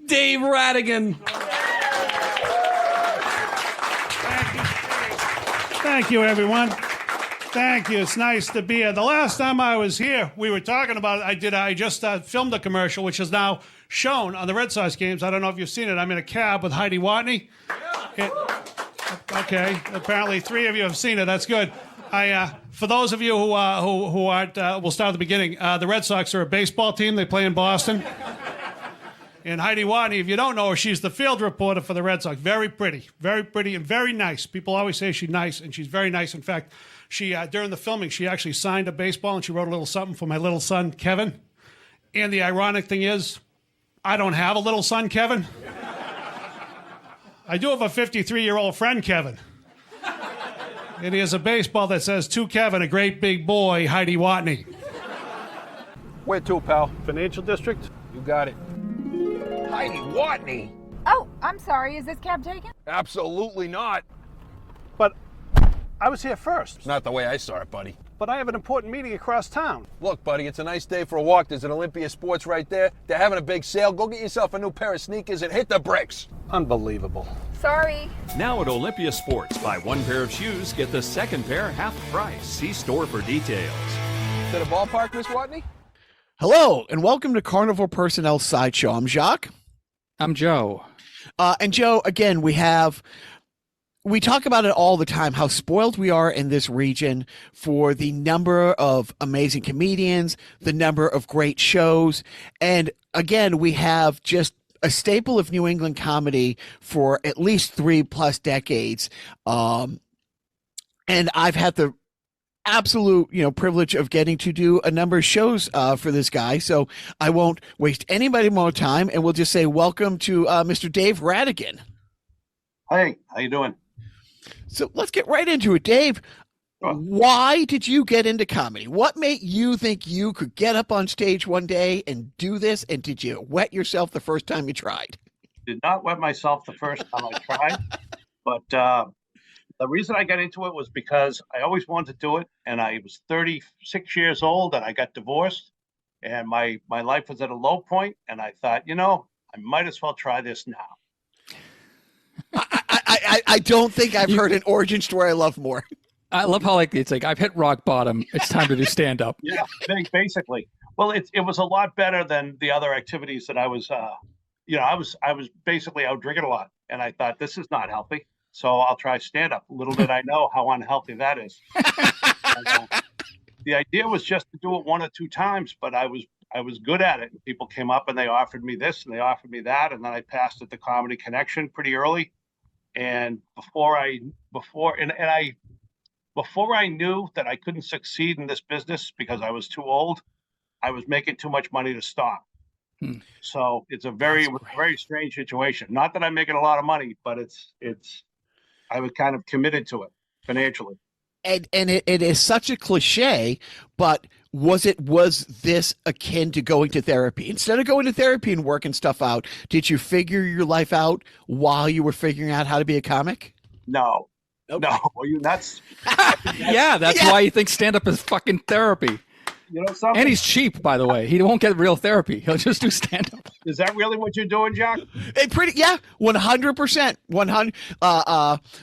Dave Rattigan. Thank you, everyone. Thank you. It's nice to be here. The last time I was here, we were talking about I just filmed a commercial, which is now shown on the Red Sox games. I don't know if you've seen it. I'm in a cab with Heidi Watney. Okay, apparently 3 of you have seen it. That's good. For those of you who aren't, we'll start at the beginning. The Red Sox are a baseball team. They play in Boston. And Heidi Watney, if you don't know her, she's the field reporter for the Red Sox. Very pretty and very nice. People always say she's nice, and she's very nice. In fact, she during the filming, she actually signed a baseball, and she wrote a little something for my little son, Kevin. And the ironic thing is, I don't have a little son, Kevin. I do have a 53-year-old friend, Kevin. And he has a baseball that says, "To Kevin, a great big boy, Heidi Watney." Where to, pal? Financial District? You got it. Heidi Watney? Oh, I'm sorry. Is this cab taken? Absolutely not. But I was here first. It's not the way I saw it, buddy. But I have an important meeting across town. Look, buddy, it's a nice day for a walk. There's an Olympia Sports right there. They're having a big sale. Go get yourself a new pair of sneakers and hit the bricks. Unbelievable. Sorry. Now at Olympia Sports, buy 1 pair of shoes, get the 2nd pair half price. See store for details. To the ballpark, Miss Watney? Hello, and welcome to Carnival Personnel Sideshow. I'm Jacques. I'm Joe. And Joe, again, we talk about it all the time, how spoiled we are in this region for the number of amazing comedians, the number of great shows. And again, we have just a staple of New England comedy for at least 3+ decades. And I've had the absolute privilege of getting to do a number of shows for this guy, so I won't waste anybody more time, and we'll just say welcome to Mr. Dave Rattigan. Hey, how you doing? So let's get right into it. Dave, why did you get into comedy? What made you think you could get up on stage one day and do this, and did you wet yourself the first time you tried? Did not wet myself the first time I tried, but the reason I got into it was because I always wanted to do it, and I was 36 years old, and I got divorced, and my life was at a low point, and I thought, I might as well try this now. I don't think I've heard an origin story I love more. I love how it's like I've hit rock bottom. It's time to do stand up. Yeah, basically. Well, it was a lot better than the other activities that I was. I was basically out drinking a lot, and I thought this is not healthy. So I'll try stand up. Little did I know how unhealthy that is. The idea was just to do it 1 or 2 times, but I was good at it. And people came up and they offered me this and they offered me that, and then I passed at the Comedy Connection pretty early. And before I knew that I couldn't succeed in this business because I was too old, I was making too much money to stop. So it's a very strange situation. Not that I'm making a lot of money, but I was kind of committed to it financially. And it is such a cliche, but was this akin to going to therapy? Instead of going to therapy and working stuff out, did you figure your life out while you were figuring out how to be a comic? No. Nope. No. Are you nuts? Yeah, that's why you think stand up is fucking therapy. Something? And he's cheap, by the way. He won't get real therapy. He'll just do stand up. Is that really what you're doing, Jack? 100%. 100.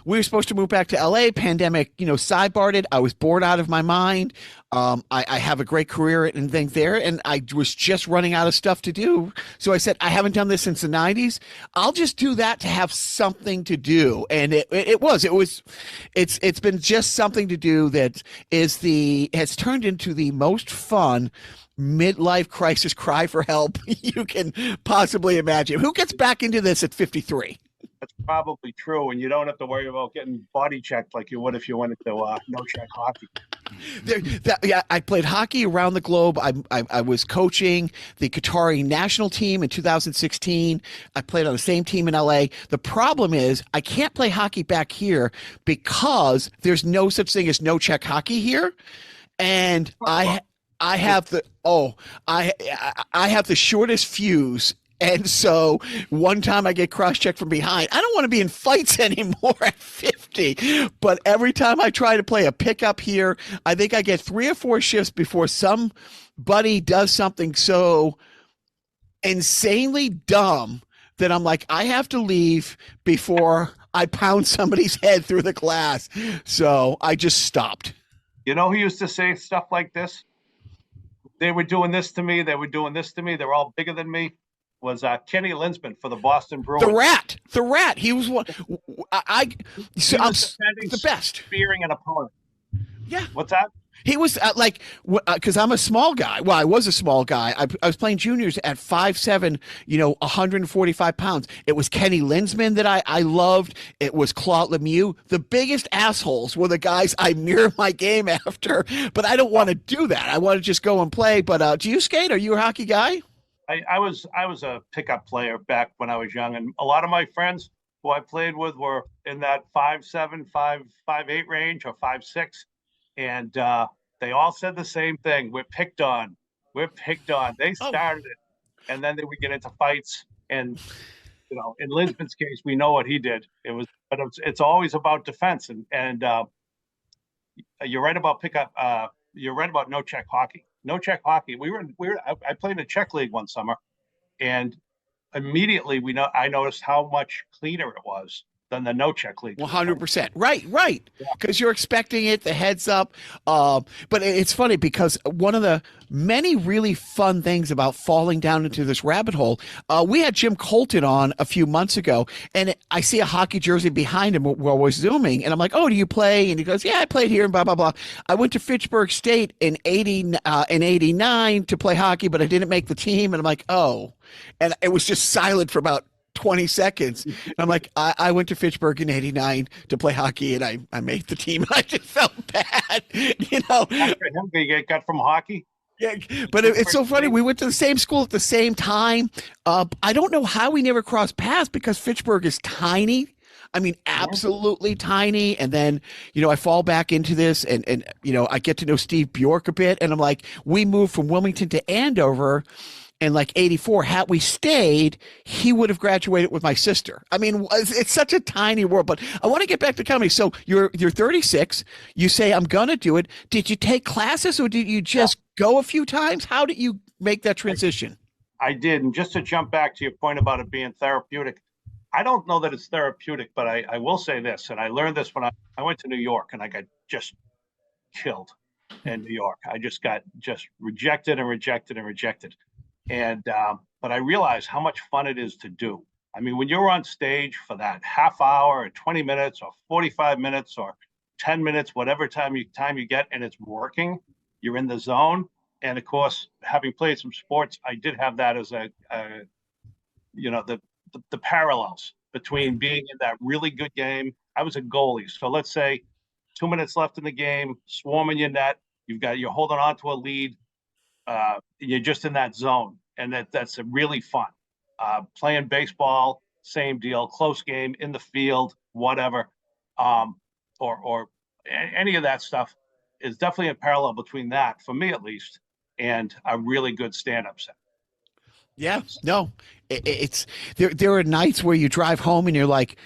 We were supposed to move back to LA. Pandemic, sidebarred it. I was bored out of my mind. I have a great career and thing there, and I was just running out of stuff to do. So I said, I haven't done this since the 90s. I'll just do that to have something to do. And it's been just something to do that has turned into the most fun midlife crisis cry for help you can possibly imagine. Who gets back into this at 53? That's probably true, and you don't have to worry about getting body checked like you would if you went into no-check hockey. I played hockey around the globe. I was coaching the Qatari national team in 2016. I played on the same team in LA. The problem is I can't play hockey back here because there's no such thing as no-check hockey here, and I have the shortest fuse. And so one time I get cross-checked from behind. I don't want to be in fights anymore at 50. But every time I try to play a pickup here, I think I get 3 or 4 shifts before somebody does something so insanely dumb that I'm like, I have to leave before I pound somebody's head through the glass. So I just stopped. You know who used to say stuff like this? They were doing this to me. They were doing this to me. They're all bigger than me. Was Kenny Linsman for the Boston Bruins. The rat. He was one. So I'm the best. Spearing an opponent. Yeah. What's that? He was because I'm a small guy. Well, I was a small guy. I was playing juniors at 5'7", 145 pounds. It was Kenny Linsman that I loved. It was Claude Lemieux. The biggest assholes were the guys I mirror my game after, but I don't want to do that. I want to just go and play. But do you skate? Are you a hockey guy? I was a pickup player back when I was young, and a lot of my friends who I played with were in that 5'7", 5'8" range or 5'6", and they all said the same thing. We're picked on. We're picked on. They started it, and then they would get into fights. And in Lisbon's case, we know what he did. But it's always about defense. And you're right about pickup. You're right about no check hockey. No check hockey. I played in a Czech league one summer, and immediately I noticed how much cleaner it was than the no check league. 100%. Right. Because you're expecting it, the heads up. But it's funny because one of the many really fun things about falling down into this rabbit hole, we had Jim Colton on a few months ago, and I see a hockey jersey behind him while we're Zooming, and I'm like, oh, do you play? And he goes, yeah, I played here and blah, blah, blah. I went to Fitchburg State in 89 to play hockey, but I didn't make the team. And I'm like, oh. And it was just silent for about 20 seconds. And I'm like, I went to Fitchburg in 89 to play hockey, and I made the team. And I just felt bad, After him, they get cut from hockey. Yeah, but it's so funny. We went to the same school at the same time. I don't know how we never crossed paths because Fitchburg is tiny. I mean, absolutely tiny. And then, I fall back into this and I get to know Steve Bjork a bit. And I'm like, we moved from Wilmington to Andover. And like 84, had we stayed, he would have graduated with my sister. I mean, it's such a tiny world. But I want to get back to comedy. So you're 36. You say, I'm going to do it. Did you take classes or did you just go a few times? How did you make that transition? I did. And just to jump back to your point about it being therapeutic, I don't know that it's therapeutic, but I will say this. And I learned this when I went to New York, and I got just killed in New York. I just got rejected and rejected and rejected. And but I realized how much fun it is to do. I mean, when you're on stage for that half hour or 20 minutes or 45 minutes or 10 minutes, whatever time you get, and it's working, you're in the zone. And of course, having played some sports, I did have that as the parallels between being in that really good game. I was a goalie, so let's say 2 minutes left in the game, swarming your net. You're holding on to a lead. You're just in that zone, and that's really fun. Playing baseball, same deal, close game in the field, whatever, or any of that stuff is definitely a parallel between that, for me at least, and a really good stand-up set. Yeah, no, it's there are nights where you drive home and you're like,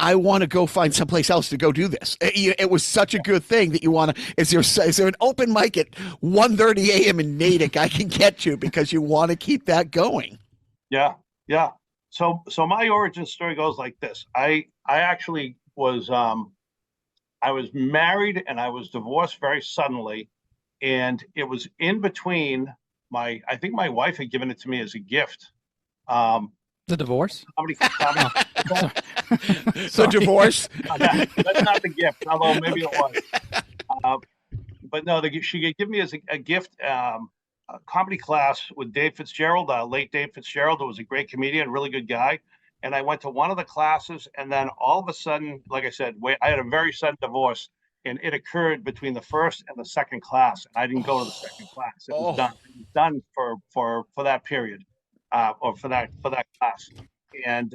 I want to go find someplace else to go do this. It was such a good thing that you want to. Is there an open mic at 1:30 a.m. in Natick I can get to because you want to keep that going? Yeah. So my origin story goes like this. I actually was I was married and I was divorced very suddenly, and it was in between I think my wife had given it to me as a gift. The divorce? Comedy. So divorce? That's not the gift, although maybe it was. But no, she had given me as a gift a comedy class with Dave Fitzgerald, late Dave Fitzgerald, who was a great comedian, really good guy. And I went to one of the classes, and then all of a sudden, like I said, I had a very sudden divorce, and it occurred between the first and the second class. And I didn't go to the second class. It was done. It was done for that period, or for that class. And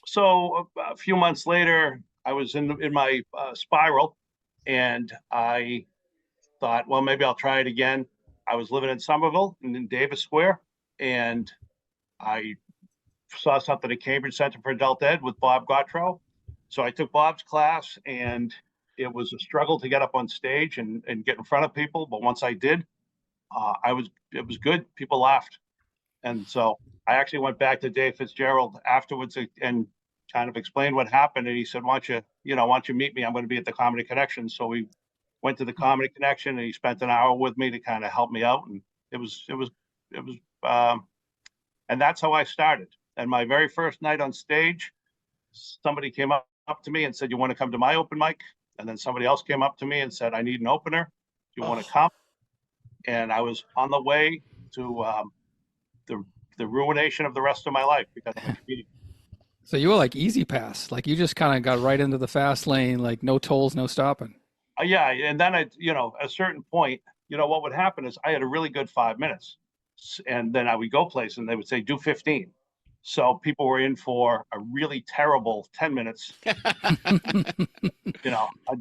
so a few months later, I was in my spiral, and I thought, well, maybe I'll try it again. I was living in Somerville and in Davis Square, and I saw something at Cambridge Center for Adult Ed with Bob Gautreaux. So I took Bob's class, and it was a struggle to get up on stage and get in front of people. But once I did, it was good. People laughed. And so I actually went back to Dave Fitzgerald afterwards and kind of explained what happened. And he said, why don't you meet me? I'm going to be at the Comedy Connection. So we went to the Comedy Connection and he spent an hour with me to kind of help me out. And and that's how I started. And my very first night on stage, somebody came up to me and said, you want to come to my open mic? And then somebody else came up to me and said, I need an opener. Do you want to come? And I was on the way to the ruination of the rest of my life because of the comedian. So you were like easy pass, like you just kind of got right into the fast lane, like no tolls, no stopping. Yeah, and then at a certain point, what would happen is I had a really good 5 minutes, and then I would go places and they would say do 15. So people were in for a really terrible 10 minutes, a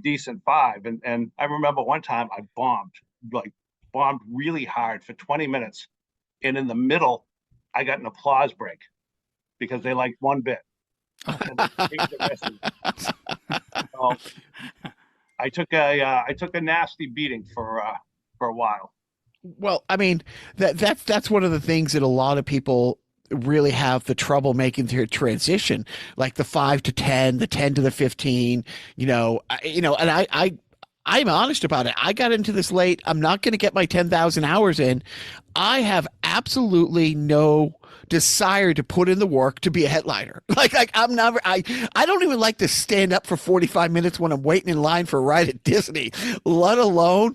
decent 5. And I remember one time I bombed really hard for 20 minutes. And in the middle, I got an applause break because they liked one bit. So I took a nasty beating for a while. Well, I mean, that's one of the things that a lot of people really have the trouble making their transition, like the 5 to 10, the 10 to the 15, and I'm honest about it. I got into this late. I'm not going to get my 10,000 hours in. I have absolutely no desire to put in the work to be a headliner. Like I'm never, I don't even like to stand up for 45 minutes when I'm waiting in line for a ride at Disney, let alone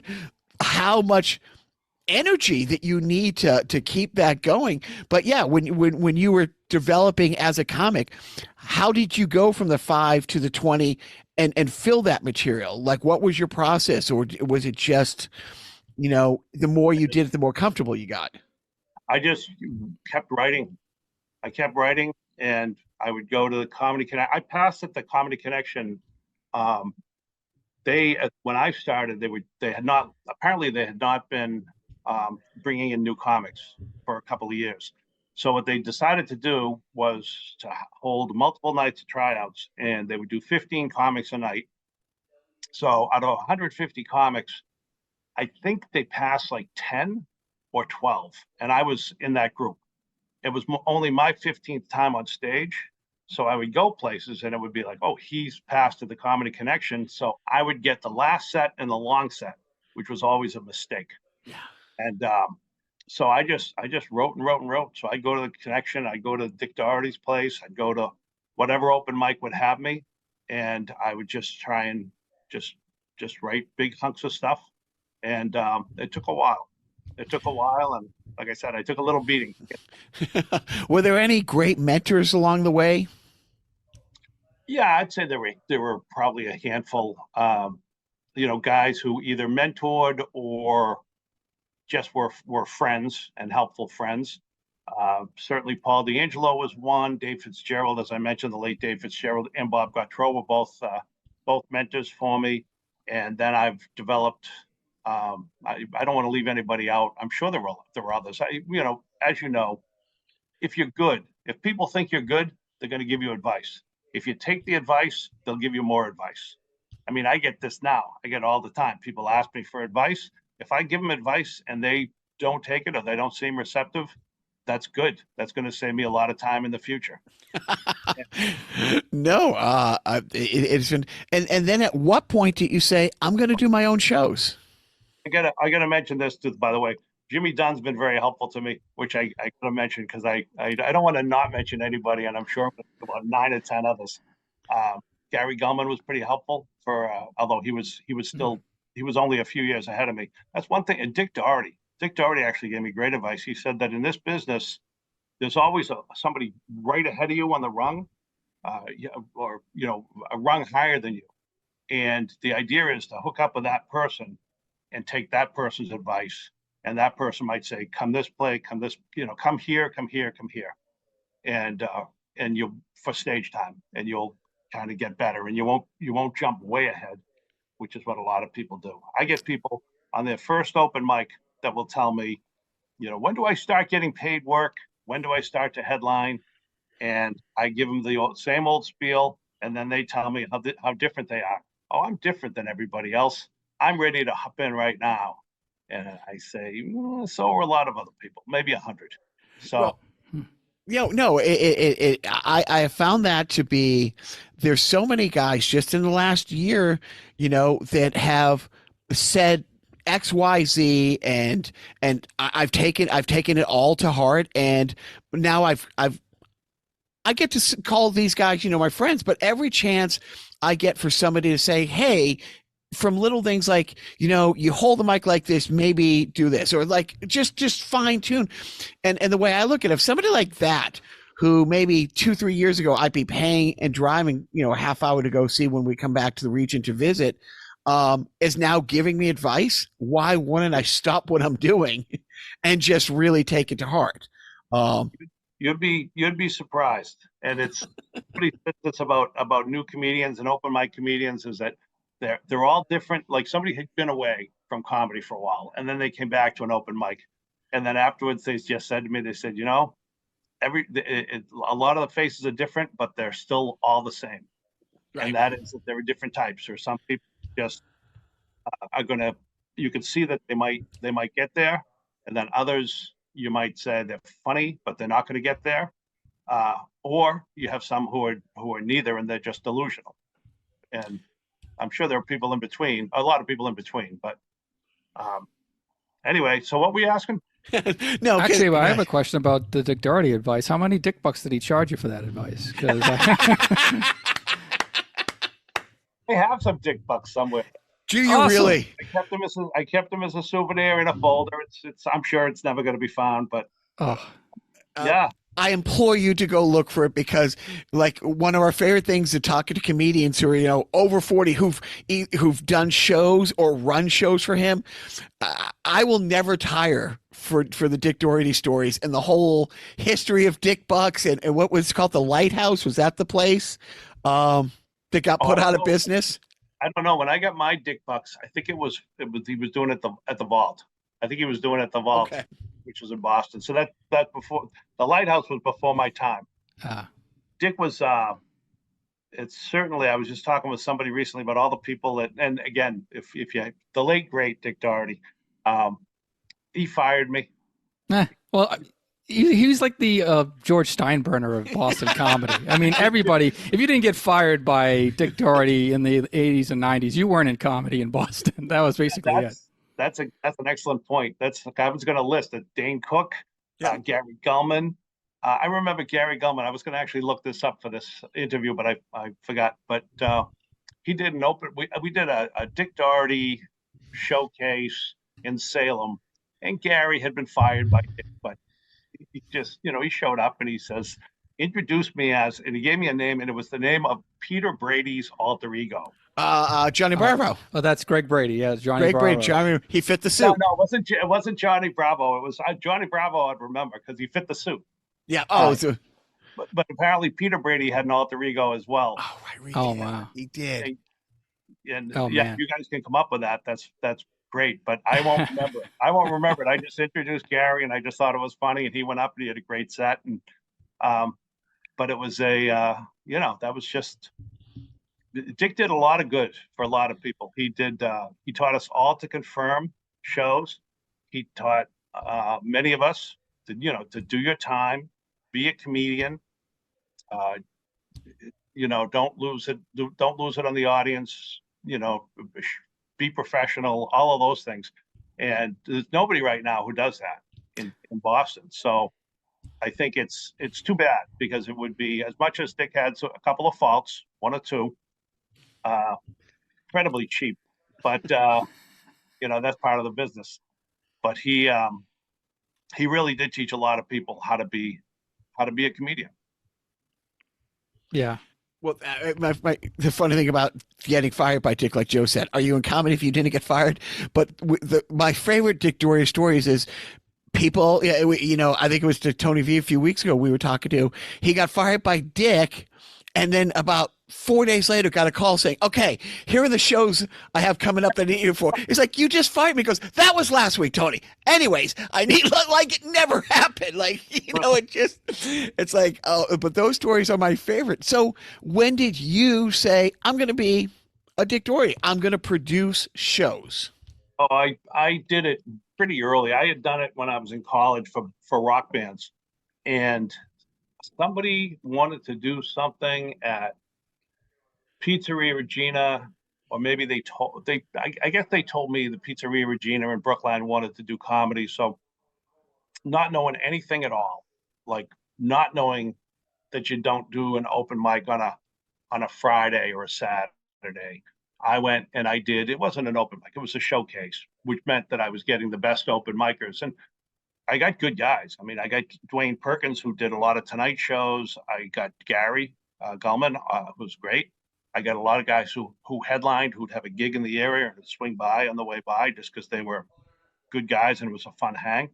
how much energy that you need to keep that going. But yeah, when you were developing as a comic, how did you go from the 5 to the 20 and fill that material? Like, what was your process, or was it just, the more you did it, the more comfortable you got? I just kept writing. I kept writing, and I would go to the Comedy Connection. I passed at the Comedy Connection. When I started, they had not been bringing in new comics for a couple of years. So what they decided to do was to hold multiple nights of tryouts, and they would do 15 comics a night. So out of 150 comics, I think they passed like 10 or 12, and I was in that group. It was only my 15th time on stage. So I would go places and it would be like, oh, he's passed to the Comedy Connection. So I would get the last set and the long set, which was always a mistake. Yeah. And so I just wrote and wrote and wrote. So I'd go to the Connection, I'd go to Dick Doherty's place, I'd go to whatever open mic would have me, and I would just try and just write big hunks of stuff. And it took a while. And like I said, I took a little beating. Were there any great mentors along the way? Yeah, I'd say there were probably a handful. Guys who either mentored or just were friends and helpful friends. Certainly Paul D'Angelo was one. Dave Fitzgerald, as I mentioned, the late Dave Fitzgerald, and Bob Gautreaux were both mentors for me. And then I've developed, I don't want to leave anybody out. I'm sure there were others. As you know, if you're good, if people think you're good, they're going to give you advice. If you take the advice, they'll give you more advice. I mean, I get this now. I get all the time. People ask me for advice. If I give them advice and they don't take it or they don't seem receptive, that's good. That's going to save me a lot of time in the future. No, it's been, and then at what point did you say, I'm going to do my own shows? I gotta mention this too, by the way. Jimmy Dunn's been very helpful to me, which I gotta mention because I don't want to not mention anybody, and I'm sure about 9 or 10 others. Gary Gulman was pretty helpful although he was only a few years ahead of me. That's one thing. And Dick Doherty actually gave me great advice. He said that in this business, there's always somebody right ahead of you on the rung, or a rung higher than you. And the idea is to hook up with that person and take that person's advice. And that person might say, come this play, come here. And you'll for stage time, and you'll kind of get better, and you won't jump way ahead, which is what a lot of people do. I get people on their first open mic that will tell me, when do I start getting paid work? When do I start to headline? And I give them the same old spiel, and then they tell me how different they are. Oh, I'm different than everybody else. I'm ready to hop in right now. And I say, so are a lot of other people, maybe 100. So. Well, No, I have found that to be, there's so many guys just in the last year, that have said X, Y, Z, and I've taken it all to heart, and now I get to call these guys, my friends, but every chance I get for somebody to say, hey, from little things like, you hold the mic like this, maybe do this, or like just fine tune. And the way I look at it, if somebody like that, who maybe 2-3 years ago I'd be paying and driving, a half hour to go see when we come back to the region to visit, is now giving me advice, why wouldn't I stop what I'm doing and just really take it to heart? You'd be surprised. And it's pretty it's about new comedians and open mic comedians, is that they're all different. Like, somebody had been away from comedy for a while, and then they came back to an open mic, and then afterwards they just said to me, they said, a lot of the faces are different, but they're still all the same. Right. And that is that there are different types. Or some people just are gonna. You can see that they might get there, and then others you might say they're funny, but they're not going to get there. Or you have some who are neither, and they're just delusional. And I'm sure there are people in between, a lot of people in between. But anyway, so what were you asking? No, actually, I have a question about the Dick Doherty advice. How many dick bucks did he charge you for that advice? Because I have some dick bucks somewhere. Do you really? I kept them as a souvenir in a folder. It's I'm sure it's never going to be found, but yeah. I implore you to go look for it, because like one of our favorite things is talking to comedians who are, over 40, who've done shows or run shows for him. I will never tire for the Dick Doherty stories and the whole history of Dick Bucks and what was called the Lighthouse. Was that the place that got put out of business? I don't know. When I got my Dick Bucks, I think he was doing it at the Vault. I think he was doing it at the Vault. Okay. Which was in Boston. So that before the Lighthouse was before my time. Dick was it's certainly, I was just talking with somebody recently about all the people that, and again, if you the late great Dick Doherty, he fired me. Well, he was like the George Steinbrenner of Boston comedy. I mean, everybody, if you didn't get fired by Dick Doherty in the 80s and 90s, you weren't in comedy in Boston. That was basically it. That's an excellent point. I was going to list it. Dane Cook, Gary Gulman. I remember Gary Gulman. I was going to actually look this up for this interview, but I forgot. But he did an open. We did a Dick Doherty showcase in Salem, and Gary had been fired by Dick, but he just he showed up and he says, "Introduce me as," and he gave me a name, and it was the name of Peter Brady's alter ego. Johnny Bravo. Oh, that's Greg Brady. Yeah, Johnny Bravo. Brady. Johnny, he fit the suit. No, it wasn't Johnny Bravo. It was Johnny Bravo. I'd remember because he fit the suit. Yeah. But apparently Peter Brady had an alter ego as well. Oh, right. Wow. He did. And man. You guys can come up with that. That's great. But I won't remember it. I won't remember it. I just introduced Gary, and I just thought it was funny, and he went up and he had a great set. And but it was that was just. Dick did a lot of good for a lot of people. He taught us all to confirm shows. He taught many of us to do your time, be a comedian. Don't lose it. Don't lose it on the audience. Be professional. All of those things. And there's nobody right now who does that in Boston. So I think it's too bad, because it would be, as much as Dick had a couple of faults, one or two. Incredibly cheap, but that's part of the business. But he really did teach a lot of people how to be a comedian. Yeah. Well, the funny thing about getting fired by Dick, like Joe said, are you in comedy if you didn't get fired? But my favorite Dick Doherty stories is people. I think it was to Tony V a few weeks ago. We were talking to. He got fired by Dick, and then about 4 days later, got a call saying, "Okay, here are the shows I have coming up that I need you for." It's like, "You just fired me." He goes, "That was last week, Tony. Anyways, I need," like it never happened. Like, it's like, oh, but those stories are my favorite. So when did you say, "I'm going to be a Dick Doherty. I'm going to produce shows"? Oh, I did it pretty early. I had done it when I was in college for rock bands. And somebody wanted to do something at Pizzeria Regina, or maybe I guess they told me the Pizzeria Regina in Brookline wanted to do comedy. So not knowing anything at all, like not knowing that you don't do an open mic on a Friday or a Saturday. I went and I did. It wasn't an open mic; it was a showcase, which meant that I was getting the best open micers, and I got good guys. I mean, I got Dwayne Perkins, who did a lot of Tonight shows. I got Gary Gulman, who's great. I got a lot of guys who headlined, who'd have a gig in the area and swing by on the way by, just because they were good guys and it was a fun hang.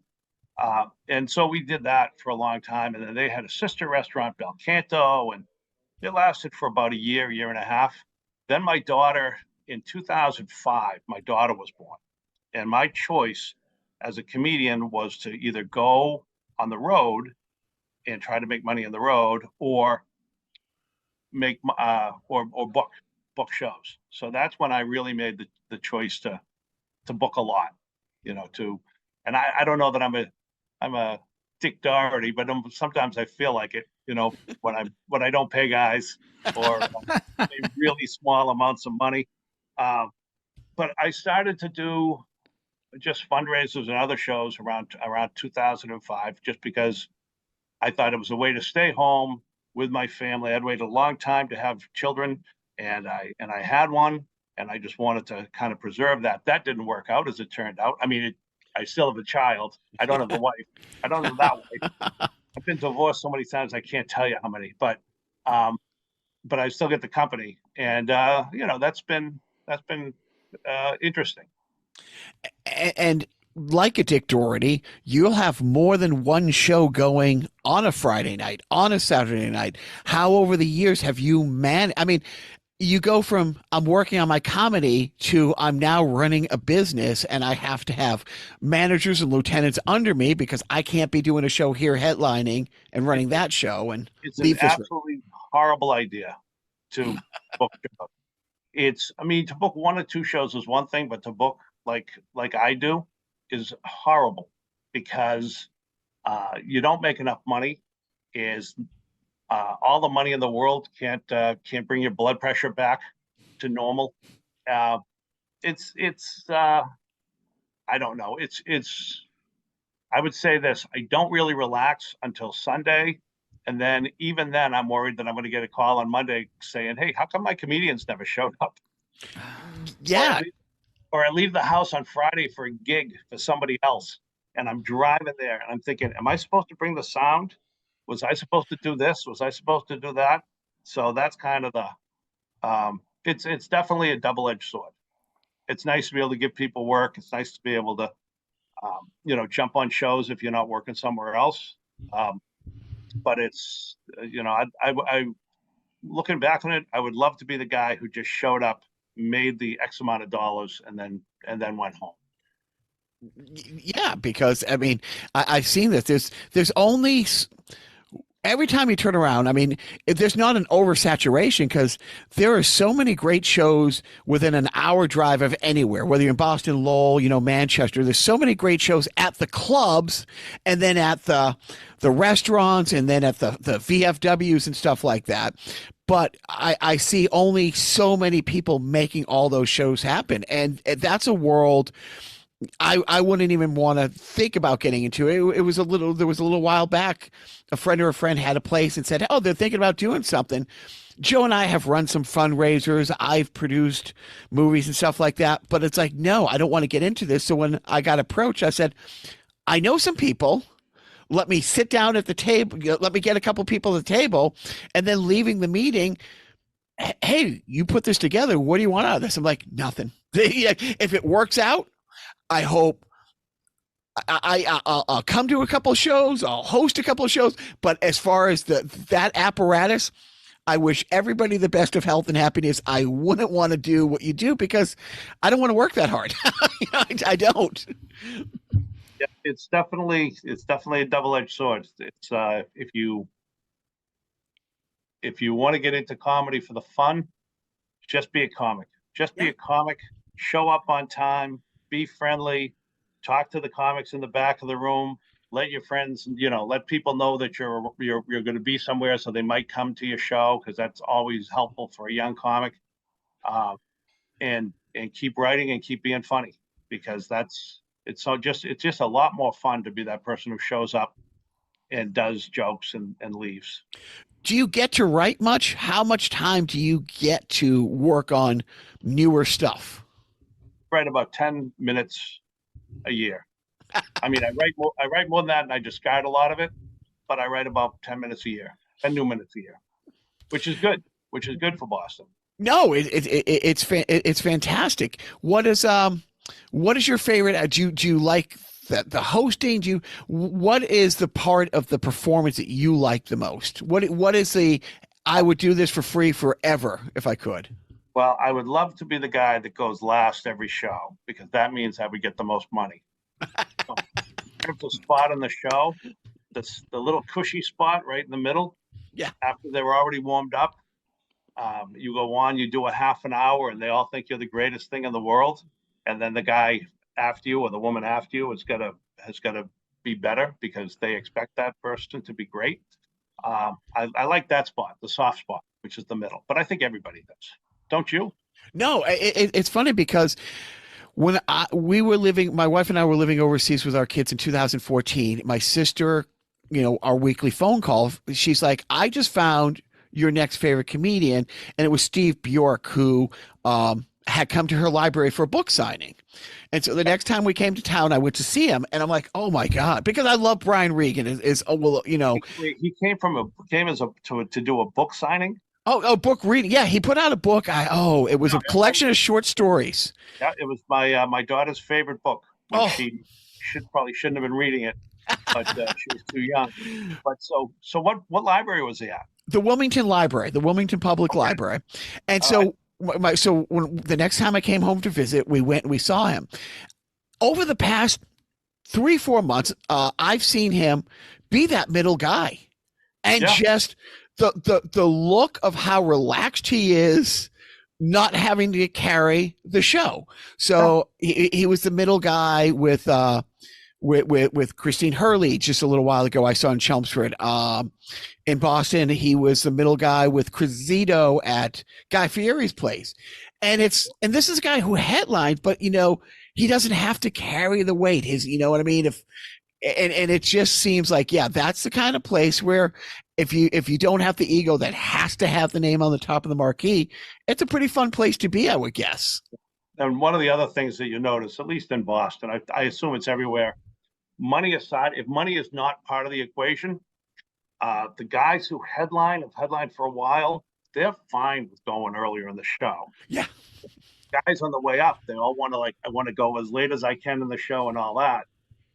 And so we did that for a long time. And then they had a sister restaurant, Bel Canto, and it lasted for about a year and a half. Then my daughter, in 2005, my daughter was born. And my choice as a comedian was to either go on the road and try to make money on the road, or make or book shows. So that's when I really made the choice to book a lot, and I don't know that I'm a Dick Doherty, but sometimes I feel like it, when I don't pay guys or pay really small amounts of money. But I started to do just fundraisers and other shows around 2005, just because I thought it was a way to stay home with my family. I'd waited a long time to have children, and I had one, and I just wanted to kind of preserve that. That didn't work out, as it turned out. I mean, I still have a child. I don't have a wife. I don't have that wife. I've been divorced so many times I can't tell you how many. But I still get the company, and that's been interesting. And like a Dick Doherty, you'll have more than one show going on a Friday night, on a Saturday night. How over the years have you I mean, you go from I'm working on my comedy to I'm now running a business, and I have to have managers and lieutenants under me because I can't be doing a show here headlining and running that show. And it's an absolutely horrible idea to book shows. To book one or two shows is one thing, but to book like I do is horrible, because you don't make enough money. All the money in the world can't bring your blood pressure back to normal. It's I don't know. I would say this: I don't really relax until Sunday, and then even then, I'm worried that I'm going to get a call on Monday saying, "Hey, how come my comedians never showed up?" Yeah. Or I leave the house on Friday for a gig for somebody else, and I'm driving there, and I'm thinking, am I supposed to bring the sound? Was I supposed to do this? Was I supposed to do that? So that's kind of it's definitely a double-edged sword. It's nice to be able to give people work. It's nice to be able to, jump on shows if you're not working somewhere else. But it's, I looking back on it, I would love to be the guy who just showed up, made the X amount of dollars, and then went home. Yeah, because I mean, I've seen that there's only every time you turn around, I mean, there's not an oversaturation, because there are so many great shows within an hour drive of anywhere, whether you're in Boston, Lowell, Manchester. There's so many great shows at the clubs, and then at the restaurants, and then at the VFWs and stuff like that. But I see only so many people making all those shows happen. And that's a world I wouldn't even want to think about getting into. There was a little while back, a friend had a place and said, oh, they're thinking about doing something. Joe and I have run some fundraisers. I've produced movies and stuff like that. But it's like, no, I don't want to get into this. So when I got approached, I said, I know some people. Let me sit down at the table. Let me get a couple people at the table, and then leaving the meeting. Hey, you put this together. What do you want out of this? I'm like, nothing. If it works out, I hope I'll come to a couple of shows. I'll host a couple of shows. But as far as that apparatus, I wish everybody the best of health and happiness. I wouldn't want to do what you do, because I don't want to work that hard. I don't. Yeah, it's definitely a double-edged sword. It's if you want to get into comedy for the fun, just be a comic. Just be a comic. Show up on time. Be friendly. Talk to the comics in the back of the room. let your friends, let people know that you're going to be somewhere, so they might come to your show, because that's always helpful for a young comic. And keep writing and keep being funny, because it's just a lot more fun to be that person who shows up and does jokes and leaves. Do you get to write much? How much time do you get to work on newer stuff? Write about 10 minutes a year. I mean, I write more than that, and I discard a lot of it, but I write about 10 minutes a year, 10 new minutes a year, which is good for Boston. No, it's fantastic. What is your favorite? Do you like the hosting? What is the part of the performance that you like the most? What is the I would do this for free forever if I could? Well, I would love to be the guy that goes last every show, because that means I would get the most money. So, there's a spot on the show, the little cushy spot right in the middle. Yeah. After they were already warmed up, you go on, you do a half an hour, and they all think you're the greatest thing in the world. And then the guy after you, or the woman after you, has got to be better, because they expect that person to be great. I like that spot, the soft spot, which is the middle. But I think everybody does. Don't you? No, it's funny because when my wife and I were living overseas with our kids in 2014, my sister, our weekly phone call, she's like, I just found your next favorite comedian. And it was Steve Bjork, who had come to her library for a book signing. And so the next time we came to town, I went to see him, and I'm like, oh my God, because I love Brian Regan. He came to do a book signing. Oh, book reading. Yeah, he put out a book. It was a collection of short stories. Yeah, it was my daughter's favorite book. She shouldn't have been reading it, but she was too young. But so what library was he at? The Wilmington Library, the Wilmington Public Library. And so when the next time I came home to visit, we went and we saw him. Over the past 3-4 months, I've seen him be that middle guy, and just the look of how relaxed he is, not having to carry the show. So he was the middle guy with Christine Hurley just a little while ago. I saw in Chelmsford. In Boston, he was the middle guy with Chris Zito at Guy Fieri's place. And this is a guy who headlined, but he doesn't have to carry the weight. You know what I mean? And it just seems like, that's the kind of place where if you don't have the ego that has to have the name on the top of the marquee, it's a pretty fun place to be, I would guess. And one of the other things that you notice, at least in Boston, I assume it's everywhere, money aside, if money is not part of the equation, the guys who have headlined for a while, they're fine with going earlier in the show. Yeah. Guys on the way up, they all I want to go as late as I can in the show and all that.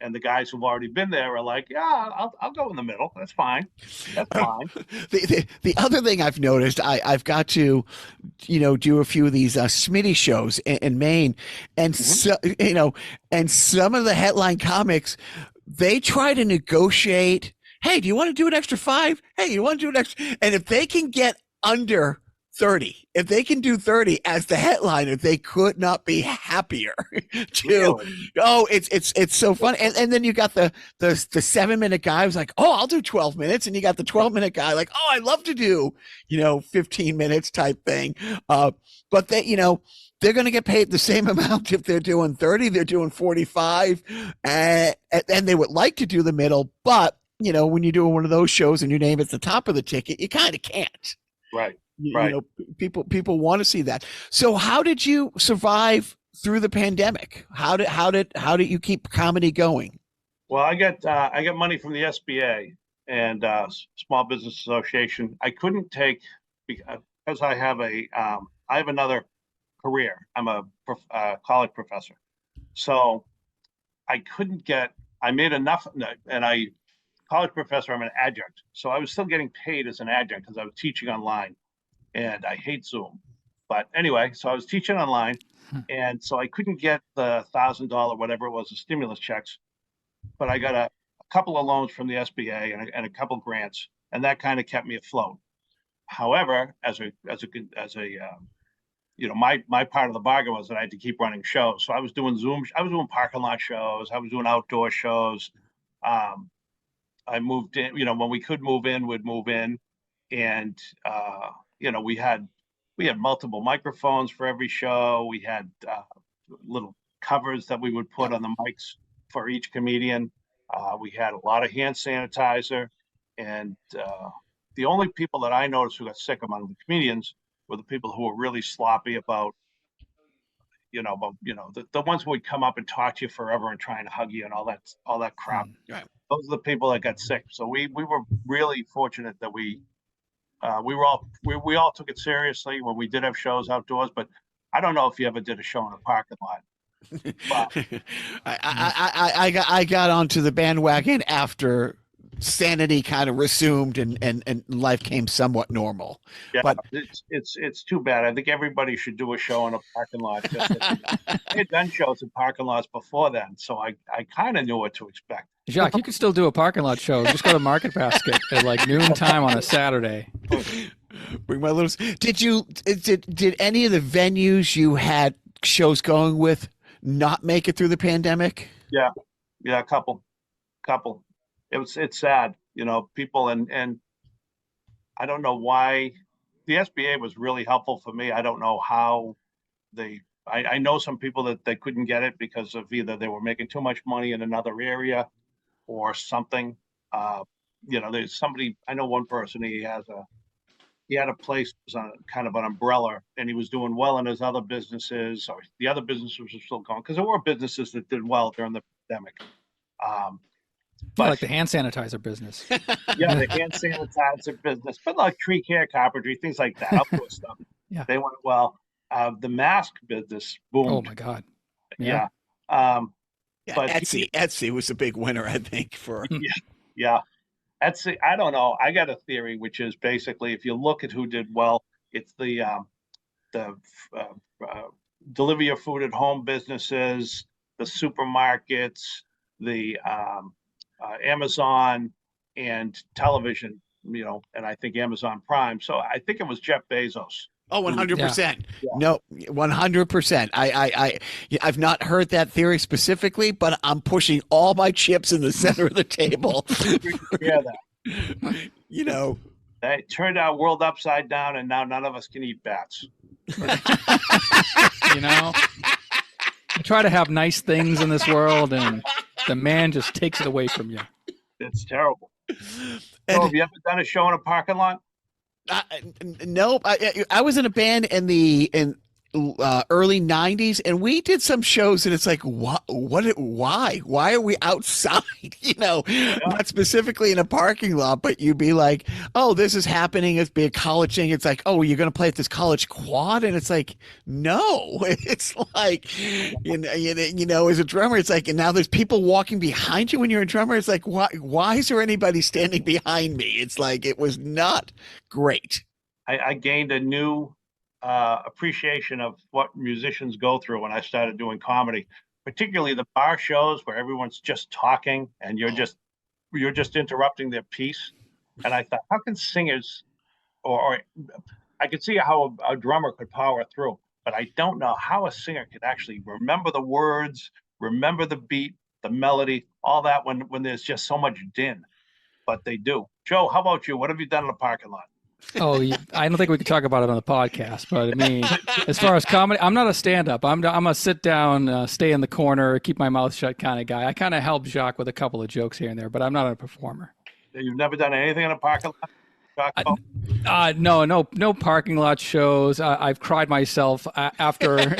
And the guys who've already been there are like, I'll go in the middle. That's fine. That's fine. The other thing I've noticed, I've got to, do a few of these Smitty shows in Maine, and and some of the headline comics, they try to negotiate. Hey, do you want to do an extra 5? Hey, you want to do an extra? And if they can get under 30, if they can do 30 as the headliner, they could not be happier. It's so fun. And then you got the 7-minute guy who's like, I'll do 12 minutes. And you got the 12-minute guy like, I love to do, 15 minutes type thing. But they're going to get paid the same amount if they're doing 30, they're doing 45, and they would like to do the middle. But, when you're doing one of those shows and your name at the top of the ticket, you kind of can't. Right. People want to see that. So how did you survive through the pandemic? How did you keep comedy going? Well, I get money from the SBA and Small Business Association. I couldn't take, because I have another career. I'm a college professor, so I made enough, and college professor, I'm an adjunct, so I was still getting paid as an adjunct because I was teaching online, and I hate Zoom. But anyway, so I was teaching online, and so I couldn't get the $1,000, whatever it was, the stimulus checks, but I got a couple of loans from the SBA and a couple of grants, and that kind of kept me afloat. However, my part of the bargain was that I had to keep running shows. So I was doing Zoom. I was doing parking lot shows. I was doing outdoor shows. I moved in, when we could move in, we'd move in. And, we had multiple microphones for every show. We had little covers that we would put on the mics for each comedian. We had a lot of hand sanitizer. And the only people that I noticed who got sick among the comedians were the people who were really sloppy about, the ones who would come up and talk to you forever and trying to hug you and all that crap. Right. Those are the people that got sick. So we were really fortunate that we all took it seriously when we did have shows outdoors. But I don't know if you ever did a show in a parking lot. I got onto the bandwagon after sanity kind of resumed and life came somewhat normal. Yeah, but it's too bad. I think everybody should do a show in a parking lot. I had done shows in parking lots before then, so I kind of knew what to expect. Jacques, you could still do a parking lot show. Just go to Market Basket at like noontime on a Saturday. Bring my little. Did any of the venues you had shows going with not make it through the pandemic? Yeah, a couple. It's sad, people and I don't know why the SBA was really helpful for me. I don't know how I know some people that they couldn't get it because of either they were making too much money in another area or something. There's somebody, I know one person, he had a place that was on kind of an umbrella and he was doing well in his other businesses, or the other businesses were still going because there were businesses that did well during the pandemic. But like the hand sanitizer business. Yeah, the hand sanitizer business, but like tree care, carpentry, things like that, outdoor stuff. Yeah. They went well. The mask business boomed. Oh my God. Yeah. But Etsy was a big winner, I think, for. Yeah. Etsy, I don't know. I got a theory, which is basically if you look at who did well, it's the deliver your food at home businesses, the supermarkets, the Amazon and television, and I think Amazon Prime. So I think it was Jeff Bezos. Oh, 100%. Yeah. No, 100%. I've not heard that theory specifically, but I'm pushing all my chips in the center of the table. Yeah, that. They turned our world upside down, and now none of us can eat bats. You try to have nice things in this world, and the man just takes it away from you. It's terrible. Have you ever done a show in a parking lot? Nope. I was in a band in the early 90s, and we did some shows, and it's like, why are we outside? Not specifically in a parking lot, but you'd be like, oh, this is happening. It's be a college thing. It's like, oh, you're going to play at this college quad. And it's like, no, it's like, as a drummer, it's like, and now there's people walking behind you when you're a drummer. It's like, why is there anybody standing behind me? It's like, it was not great. I gained a new appreciation of what musicians go through when I started doing comedy, particularly the bar shows where everyone's just talking and you're just interrupting their piece. And I thought, how can singers, or I could see how a drummer could power through, but I don't know how a singer could actually remember the words, remember the beat, the melody, all that when there's just so much din. But they do. Joe, how about you? What have you done in the parking lot? Oh, I don't think we could talk about it on the podcast, but I mean, as far as comedy, I'm not a stand-up. I'm a sit down, stay in the corner, keep my mouth shut kind of guy. I kind of help Jacques with a couple of jokes here and there, but I'm not a performer. You've never done anything in a parking lot? No parking lot shows. I've cried myself after,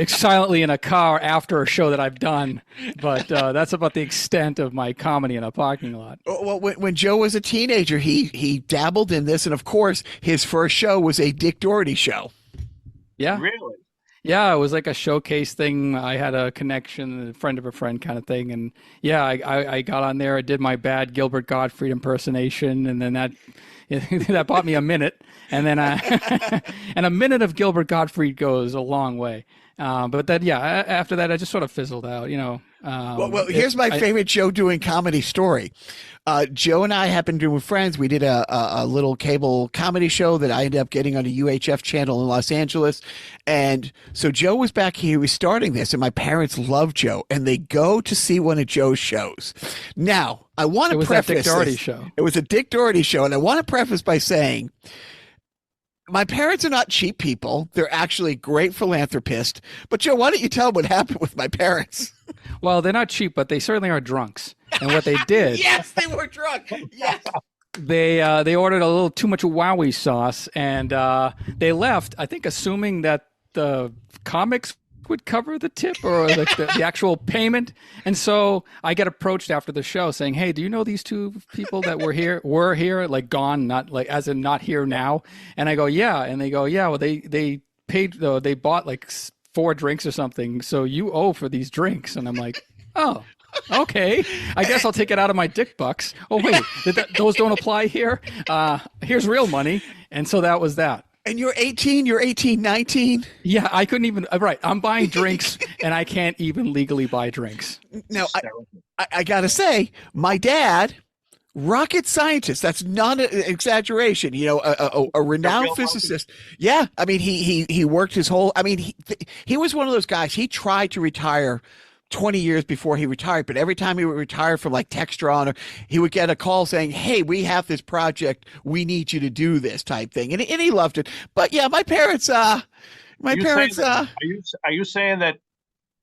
silently in a car after a show that I've done, but that's about the extent of my comedy in a parking lot. Well, when Joe was a teenager, he dabbled in this, and of course, his first show was a Dick Doherty show. Yeah. Really? Yeah, it was like a showcase thing. I had a connection, a friend of a friend kind of thing. And yeah, I got on there. I did my bad Gilbert Gottfried impersonation. And then that bought me a minute. And then and a minute of Gilbert Gottfried goes a long way. But then, after that, I just sort of fizzled out, Well, here's my favorite Joe doing comedy story. Joe and I have been doing friends. We did a little cable comedy show that I ended up getting on a UHF channel in Los Angeles. And so Joe was back here. He was starting this, and my parents love Joe, and they go to see one of Joe's shows. Now, I want to preface It was that Dick Doherty this. show. It was a Dick Doherty show, and I want to preface by saying my parents are not cheap people. They're actually great philanthropists. But Joe, why don't you tell them what happened with my parents? Well, they're not cheap, but they certainly are drunks. And what they did, Yes, they were drunk. Yes. they ordered a little too much Wowie sauce, and they left, I think, assuming that the comics would cover the tip or like the actual payment. And so I get approached after the show saying, "Hey, do you know these two people that were here, like gone, not like as in not here now?" And I go, "Yeah." And they go, "Yeah, well, they paid, they bought like 4 drinks or something. So you owe for these drinks." And I'm like, "Oh, okay. I guess I'll take it out of my dick bucks." Oh, wait, those don't apply here. Here's real money. And so that was that. And you're 18, 19. Yeah, I couldn't even, right. I'm buying drinks and I can't even legally buy drinks. Now, I got to say, my dad, rocket scientist, that's not an exaggeration, a renowned physicist. Yeah. I mean, he worked his whole, I mean, he was one of those guys, he tried to retire 20 years before he retired, but every time he would retire from like Textron, or he would get a call saying, "Hey, we have this project, we need you to do this," type thing, and he loved it. But yeah, my parents are you saying that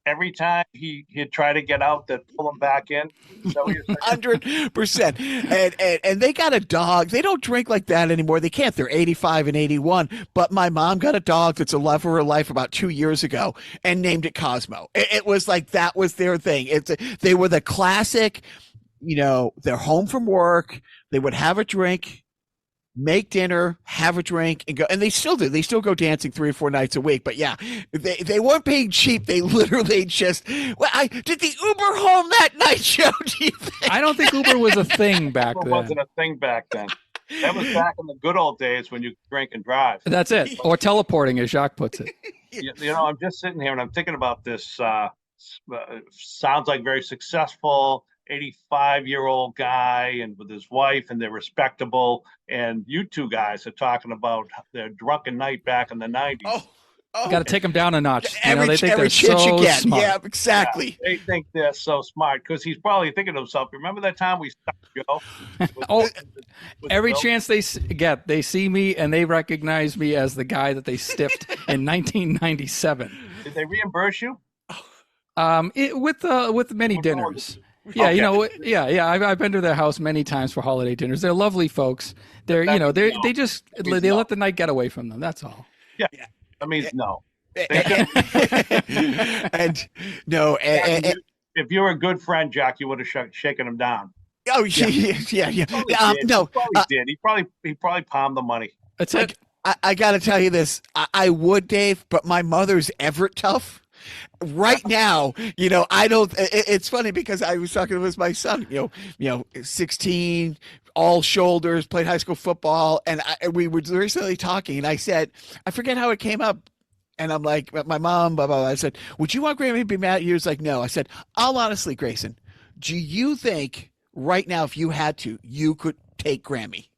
every time he'd try to get out, that pull him back in? Is that what you're saying? 100%. And they got a dog. They don't drink like that anymore. They can't. They're 85 and 81. But my mom got a dog that's a love of her life about 2 years ago and named it Cosmo. It was like that was their thing. They were the classic, they're home from work. They would have a drink, make dinner, have a drink, and go. And they still do. They still go dancing 3 or 4 nights a week. But yeah, they weren't being cheap. They literally just. Well, did the Uber home that night, Joe? Do you think? I don't think Uber was a thing back It then. wasn't a thing back then. That was back in the good old days when you could drink and drive. That's it. Or teleporting, as Jacques puts it. I'm just sitting here and I'm thinking about this. Sounds like very successful 85-year-old guy and with his wife, and they're respectable. And you two guys are talking about their drunken night back in the 90s. Oh, Got to take them down a notch. Every they think they're chance so you get. smart. Yeah, exactly. Yeah, they think they're so smart because he's probably thinking to himself, "Remember that time we stopped Joe?" Oh, every Joe? chance they get, they see me and they recognize me as the guy that they stiffed in 1997. Did they reimburse you? With many dinners. Yeah, Okay. I've been to their house many times for holiday dinners. They're lovely folks. They let the night get away from them. That's all. Yeah. That means no. And no, If you were a good friend, Jack, you would have shaken him down. oh yeah. No, He probably did. He probably palmed the money. That's it. I got to tell you this. I would, Dave, but my mother's Everett tough. Right now, I don't. It's funny because I was talking with my son. 16, all shoulders, played high school football, and we were recently talking, and I said, I forget how it came up, and I'm like, my mom, blah blah blah. I said, "Would you want Grammy to be mad?" He was like, "No." I said, "I'll honestly, Grayson, do you think right now, if you had to, you could take Grammy?"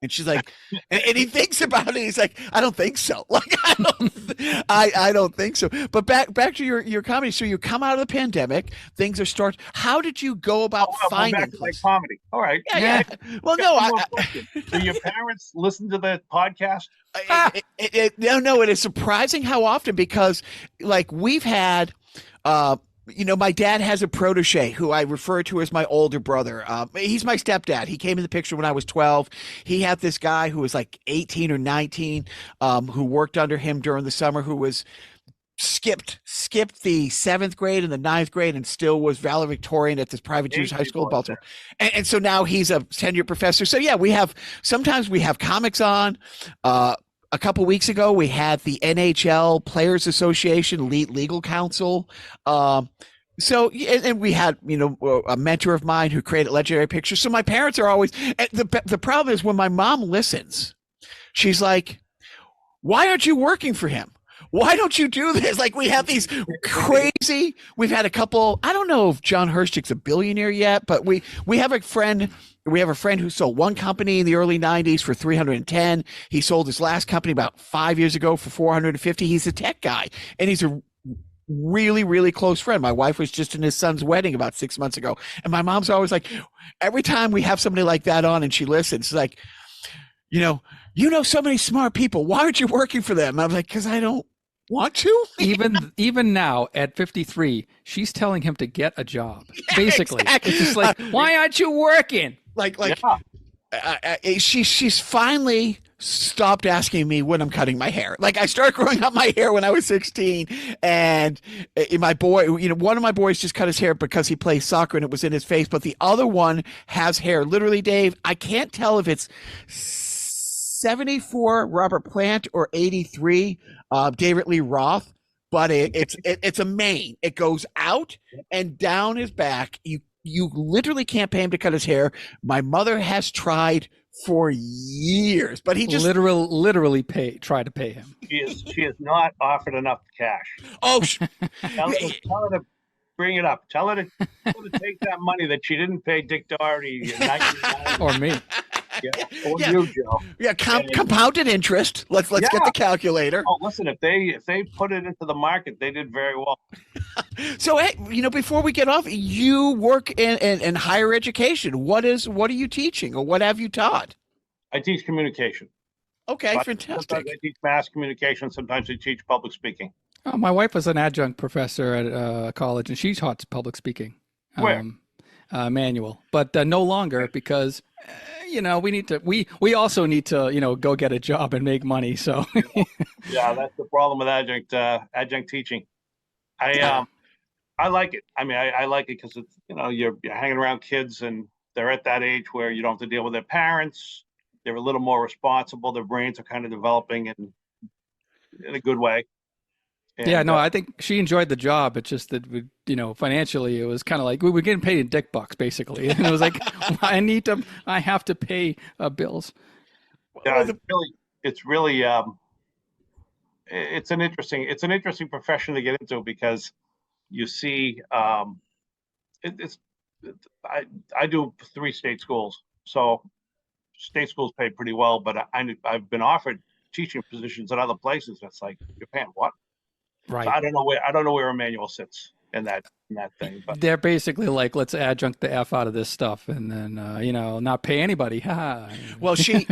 And she's like, and he thinks about it. He's like, "I don't think so." Like, I don't think so. But back to your comedy. So you come out of the pandemic, things are How did you go about finding back to my places? comedy? All right. Yeah. Well, no, Do your parents listen to the podcast? no. It is surprising how often, because like we've had, my dad has a protege who I refer to as my older brother. He's my stepdad. He came in the picture when I was 12. He had this guy who was like 18 or 19, who worked under him during the summer, who was skipped the 7th grade and the 9th grade and still was valedictorian at this private Jewish high school in Baltimore. And so now he's a tenured professor. So yeah, sometimes we have comics on. A couple weeks ago, we had the NHL Players Association legal counsel. So, and we had, a mentor of mine who created legendary pictures. So my parents are always, and the problem is when my mom listens, she's like, "Why aren't you working for him? why don't you do this? Like, we have these crazy, we've had a couple, I don't know if John Hershtick's a billionaire yet, but we have a friend who sold one company in the early 90s for 310. He sold his last company about 5 years ago for 450. He's a tech guy, and he's a really, really close friend. My wife was just in his son's wedding about 6 months ago. And my mom's always like, every time we have somebody like that on and she listens, like, you know so many smart people. Why aren't you working for them? I'm like, because I don't want to. Even now at 53, she's telling him to get a job. Basically, exactly. It's just like, why aren't you working? She's finally stopped asking me when I'm cutting my hair. Like, I started growing up my hair when I was 16, and my boy, one of my boys just cut his hair because he plays soccer and it was in his face, but the other one has hair. Literally, Dave, I can't tell if it's 74 Robert Plant or 83 David Lee Roth, but it's a mane. It goes out and down his back. You literally can't pay him to cut his hair. My mother has tried for years, but he just literally tried to pay him. She has not offered enough cash. Oh, tell her to bring it up. Tell her to take that money that she didn't pay Dick Doherty in 1990. Or me. Or you, Joe. Yeah, compounded interest. Let's get the calculator. Oh, listen, if they put it into the market, they did very well. So, hey, before we get off, you work in higher education. What are you teaching, or what have you taught? I teach communication. Okay, but fantastic. Sometimes I teach mass communication. Sometimes I teach public speaking. Oh, my wife was an adjunct professor at college, and she taught public speaking. Where? Manual, but no longer because we also need to go get a job and make money. So yeah, that's the problem with adjunct teaching. I like it. I mean, I like it because it's you're hanging around kids and they're at that age where you don't have to deal with their parents. They're a little more responsible. Their brains are kind of developing in a good way. And, yeah, no, I think she enjoyed the job. It's just that financially, it was kind of like we were getting paid in dick bucks, basically, and it was like I have to pay bills. Yeah, it's really it's an interesting profession to get into because you see, I do 3 state schools, so state schools pay pretty well, but I've been offered teaching positions at other places. That's like, you're paying what? Right. So I don't know where Emmanuel sits in that thing. But they're basically like, let's adjunct the F out of this stuff, and then not pay anybody. Well, she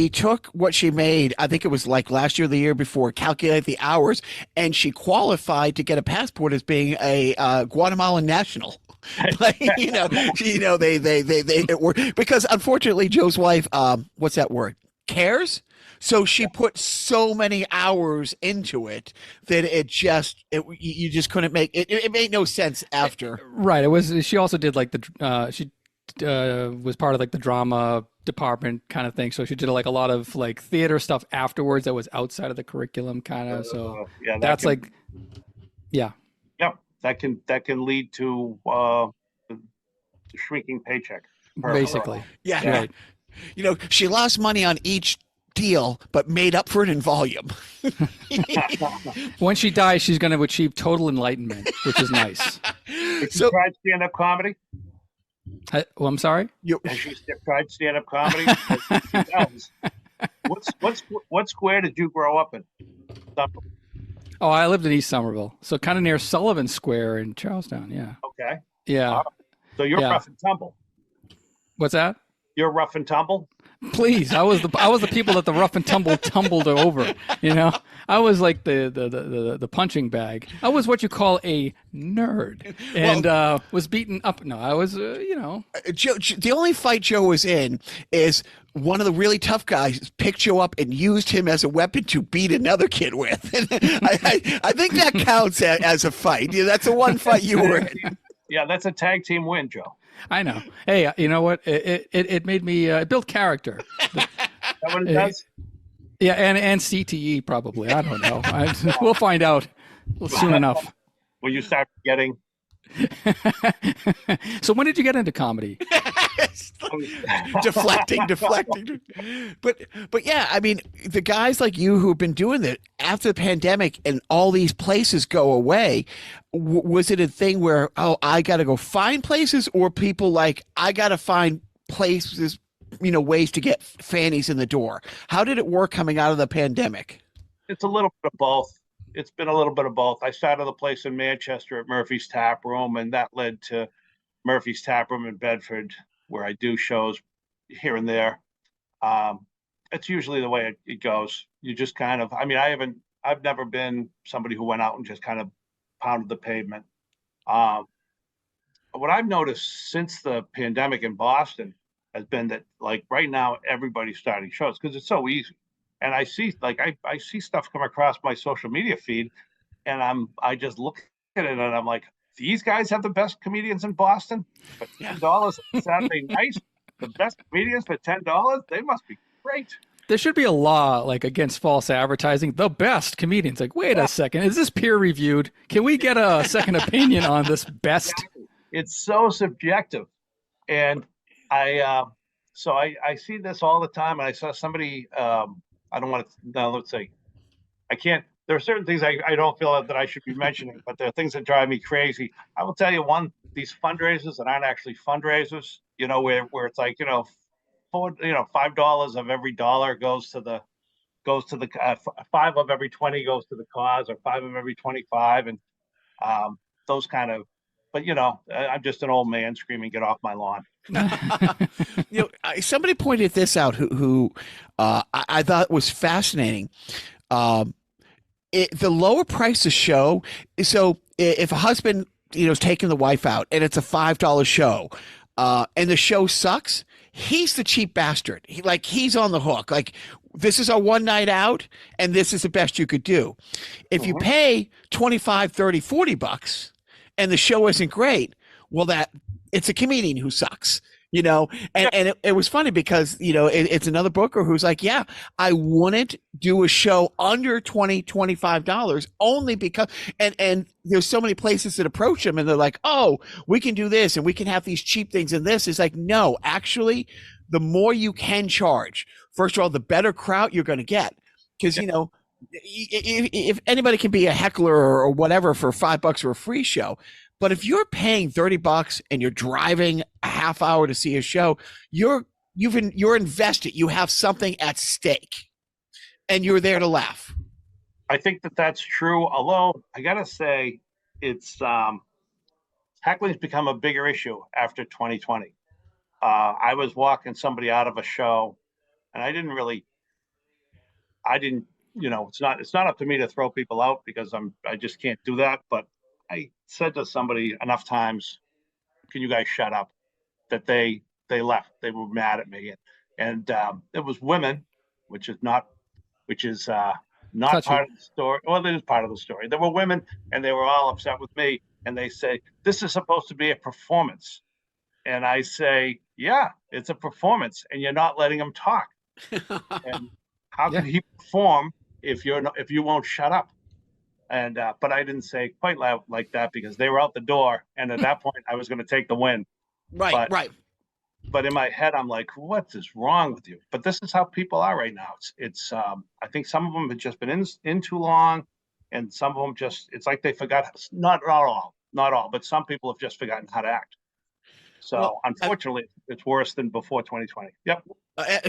took what she made. I think it was like last year, or the year before, calculated the hours, and she qualified to get a passport as being a Guatemalan national. Because unfortunately, Joe's wife, what's that word? Cares. So she put so many hours into it that you just couldn't make it. It made no sense after. Right. It was. She also did like she was part of like the drama department kind of thing. So she did like a lot of like theater stuff afterwards that was outside of the curriculum kind of. So that's like, yeah. Yep. That can lead to the shrinking paycheck. Basically. Yeah. Right. She lost money on each deal, but made up for it in volume. When she dies, she's going to achieve total enlightenment, which is nice. Have you tried stand-up comedy? I'm sorry? Has she tried stand-up comedy? She does. What square did you grow up in? Oh, I lived in East Somerville, so kind of near Sullivan Square in Charlestown. Yeah. Okay. Yeah. So you're rough and tumble. What's that? You're rough and tumble. Please, I was the people that the rough and tumble tumbled over. I was like the punching bag. I was what you call a nerd, and was beaten up. No, I was Joe, the only fight Joe was in is one of the really tough guys picked Joe up and used him as a weapon to beat another kid with. I think that counts as a fight. That's the one fight you were in. Yeah, that's a tag team win, Joe. I know. Hey, you know what? It made me it built character. Is that what it does? Yeah, and CTE probably. I don't know. We'll find out soon enough. When you start getting. So when did you get into comedy? deflecting. But yeah, I mean, the guys like you who've been doing it after the pandemic and all these places go away, was it a thing where, oh, I got to go find places, or people like, I got to find places, ways to get fannies in the door? How did it work coming out of the pandemic? It's a little bit of both. It's been a little bit of both. I started a place in Manchester at Murphy's Tap Room, and that led to Murphy's Tap Room in Bedford, where I do shows here and there. It's usually the way it goes. You just kind of, I've never been somebody who went out and just kind of pounded the pavement. What I've noticed since the pandemic in Boston has been that, like, right now, everybody's starting shows because it's so easy. And I see, like, I see stuff come across my social media feed, and I just look at it and I'm like, these guys have the best comedians in Boston for $10 Saturday night. The best comedians for $10. They must be great. There should be a law like against false advertising. The best comedians. Like, wait a second, is this peer reviewed? Can we get a second opinion on this best? It's so subjective, and I see this all the time. And I saw somebody. I don't want to. No, let's say I can't. There are certain things I don't feel that I should be mentioning, but there are things that drive me crazy. I will tell you these fundraisers that aren't actually fundraisers, where it's like, $5 of every dollar goes to the 5 of every 20 goes to the cause, or 5 of every 25. And those kind of, but I'm just an old man screaming, get off my lawn. Somebody pointed this out who I thought was fascinating. The lower price of show. So if a husband, is taking the wife out and it's a $5 show, and the show sucks, he's the cheap bastard. He's on the hook. Like, this is our one night out and this is the best you could do. If you pay 25, 30, 40 bucks and the show isn't great, well, it's a comedian who sucks. And it was funny because, it's another booker who's like, yeah, I wouldn't do a show under $20, $25 only because, and there's so many places that approach them and they're like, oh, we can do this and we can have these cheap things. And this is like, no, actually, the more you can charge, first of all, the better crowd you're going to get. Because, if anybody can be a heckler or whatever for $5 for a free show, but if you're paying $30 and you're driving a half hour to see a show, you're invested. You have something at stake, and you're there to laugh. I think that's true. Although I gotta say, it's heckling's become a bigger issue after 2020. I was walking somebody out of a show, and I didn't. It's not up to me to throw people out because I just can't do that. But I said to somebody enough times, can you guys shut up? That they left. They were mad at me. And it was women, which is not part of the story. Well, it is part of the story. There were women and they were all upset with me. And they say, this is supposed to be a performance. And I say, yeah, it's a performance. And you're not letting them talk. And how can he perform if you won't shut up? And but I didn't say quite loud like that because they were out the door, and at that point I was going to take the win. Right. But in my head I'm like, what is wrong with you? But this is how people are right now. It's I think some of them have just been in too long, and some of them it's like they forgot. Not all, but some people have just forgotten how to act. So unfortunately, it's worse than before 2020. Yep.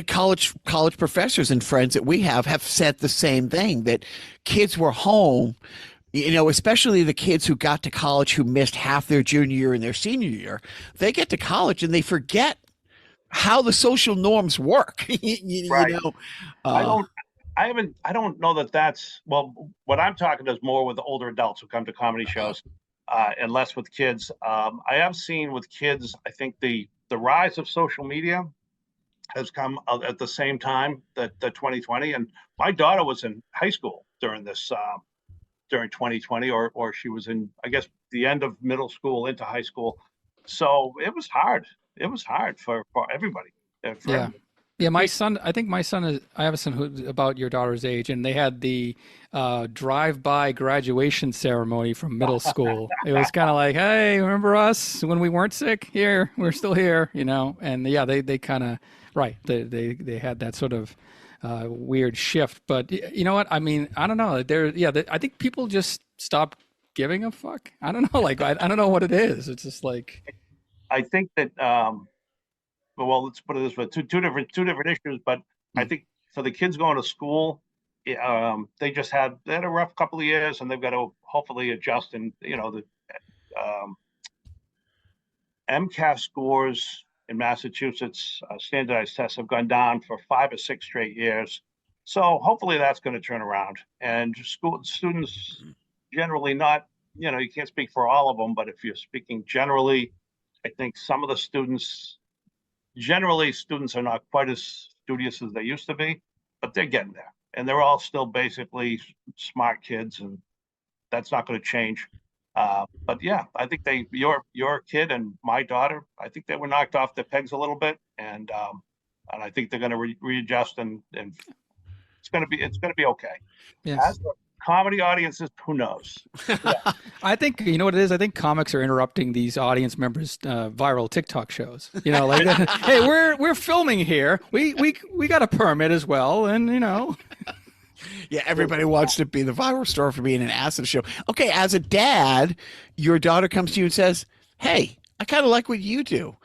College professors and friends that we have said the same thing, that kids were home, especially the kids who got to college who missed half their junior year and their senior year. They get to college and they forget how the social norms work. Right. I don't know that's, well, what I'm talking is more with the older adults who come to comedy shows and less with kids. I have seen with kids, I think the rise of social media has come at the same time that the 2020, and my daughter was in high school during 2020, or she was in, I guess, the end of middle school into high school. So it was hard. It was hard for everybody. Yeah, my son, I think my son is, I have a son who's about your daughter's age, and they had the drive-by graduation ceremony from middle school. It was kind of like, hey, remember us when we weren't sick? Here, we're still here, you know? And yeah, they kind of, right, they had that sort of weird shift. But you know what? I mean, I don't know. I think people just stopped giving a fuck. I don't know. Like, I don't know what it is. It's just like, I think that well, let's put it this way: two different issues. But I think for the kids going to school, they had a rough couple of years, and they've got to hopefully adjust. And the MCAS scores in Massachusetts, standardized tests, have gone down for 5 or 6 straight years. So hopefully that's going to turn around. And school students generally not, you can't speak for all of them, but if you're speaking generally, I think some of the students are not quite as studious as they used to be, but they're getting there. And they're all still basically smart kids, and that's not going to change. But yeah, I think your kid and my daughter, I think they were knocked off their pegs a little bit, and I think they're going to readjust, and it's going to be okay. yes. As for comedy audiences, who knows? Yeah. I think you know what it is. I think comics are interrupting these audience members' viral TikTok shows. Like, hey, we're filming here. We got a permit as well, and Yeah, everybody wants to be the viral star for being an ass at a show. Okay, as a dad, your daughter comes to you and says, "Hey, I kind of like what you do."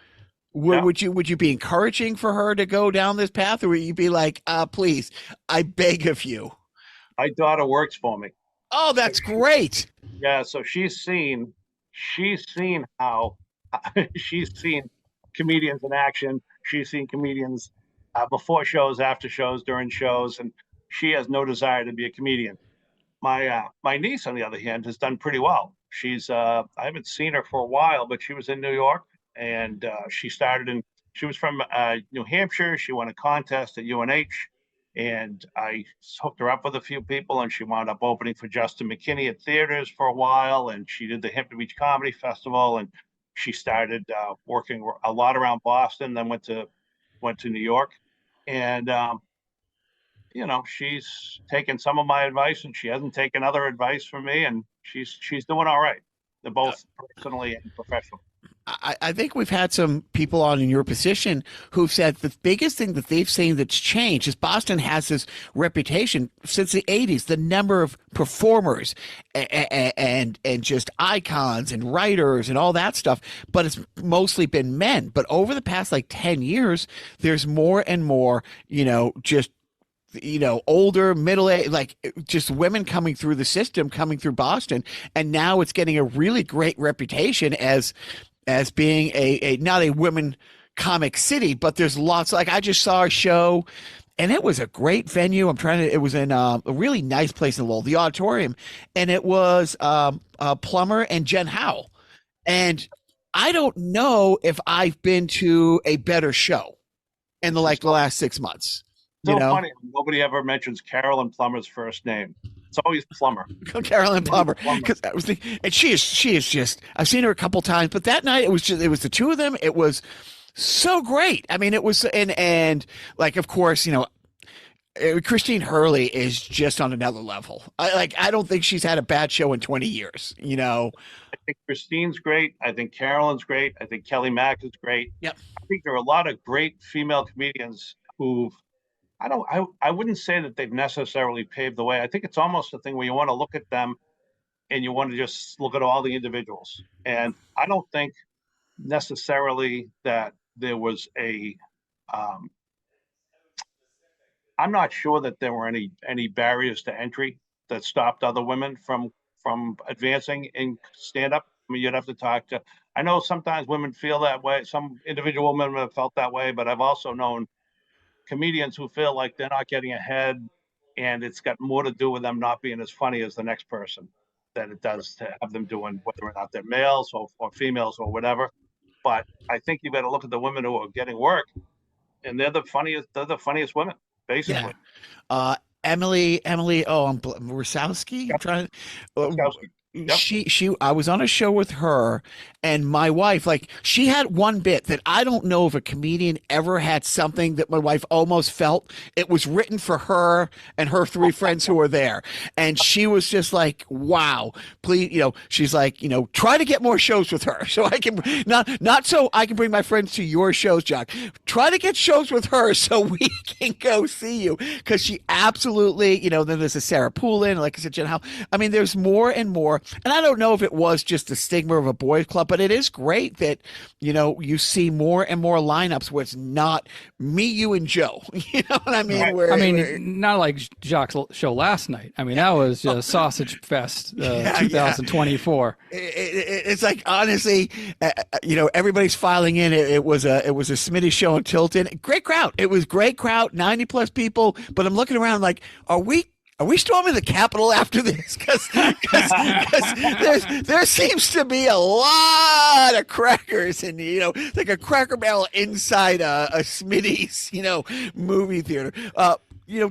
Would you be encouraging for her to go down this path, or would you be like, please, I beg of you? My daughter works for me. Oh, that's great. Yeah, so she's seen how she's seen comedians in action. She's seen comedians before shows, after shows, during shows, and she has no desire to be a comedian. My niece, on the other hand, has done pretty well. She's I haven't seen her for a while, but she was in New York, and she was from New Hampshire. She won a contest at UNH, and I hooked her up with a few people, and she wound up opening for Justin McKinney at theaters for a while, and she did the Hampton Beach Comedy Festival, and she started working a lot around Boston, then went to New York, and she's taken some of my advice, and she hasn't taken other advice from me, and she's doing all right. They're both personally and professionally. I think we've had some people on in your position who've said the biggest thing that they've seen that's changed is Boston has this reputation since the 80s, the number of performers and just icons and writers and all that stuff, but it's mostly been men. But over the past 10 years, there's more and more, just older, middle-aged, just women coming through the system, coming through Boston. And now it's getting a really great reputation as being a not a women comic city, but there's lots. I just saw a show, and it was a great venue. It was in a really nice place in Lowell, the auditorium, and it was Plummer and Jen Howell. And I don't know if I've been to a better show in the last 6 months. So funny, nobody ever mentions Carolyn Plummer's first name. It's always Plummer. Carolyn Plummer, because I was thinking, and she is just. I've seen her a couple times, but that night it was the two of them. It was so great. I mean, it was and of course, Christine Hurley is just on another level. I don't think she's had a bad show in 20 years. I think Christine's great. I think Carolyn's great. I think Kelly Mack is great. Yep. I think there are a lot of great female comedians who've. I wouldn't say that they've necessarily paved the way. I think it's almost a thing where you want to look at them and you want to just look at all the individuals. And I don't think necessarily that there was I'm not sure that there were any barriers to entry that stopped other women from advancing in stand-up. I mean, you'd have to talk to, I know sometimes women feel that way. Some individual women have felt that way, but I've also known comedians who feel like they're not getting ahead, and it's got more to do with them not being as funny as the next person than it does to have them doing, whether or not they're males or females or whatever. But I think you better look at the women who are getting work, and they're the funniest women, basically. Yeah. Emily, I'm Rosowski. I'm trying to. I was on a show with her, and my wife, like, she had one bit that I don't know if a comedian ever had something that my wife almost felt it was written for her and her three friends who were there. And she was just like, wow, please, she's like, try to get more shows with her. So I can not so I can bring my friends to your shows, Jock. Try to get shows with her so we can go see you. Cause she absolutely, then there's a Sarah Poulin, like I said, Jen Howe. I mean, there's more and more. And I don't know if it was just the stigma of a boys club, but it is great that, you see more and more lineups where it's not me, you, and Joe. You know what I mean? Not like Jacques' show last night. I mean, that was Sausage Fest 2024. It's like, honestly, everybody's filing in. It was a Smitty show in Tilton. Great crowd. It was great crowd, 90 plus people. But I'm looking around like, are we storming the Capitol after this? Because there seems to be a lot of crackers and like a Cracker Barrel inside a Smitty's movie theater.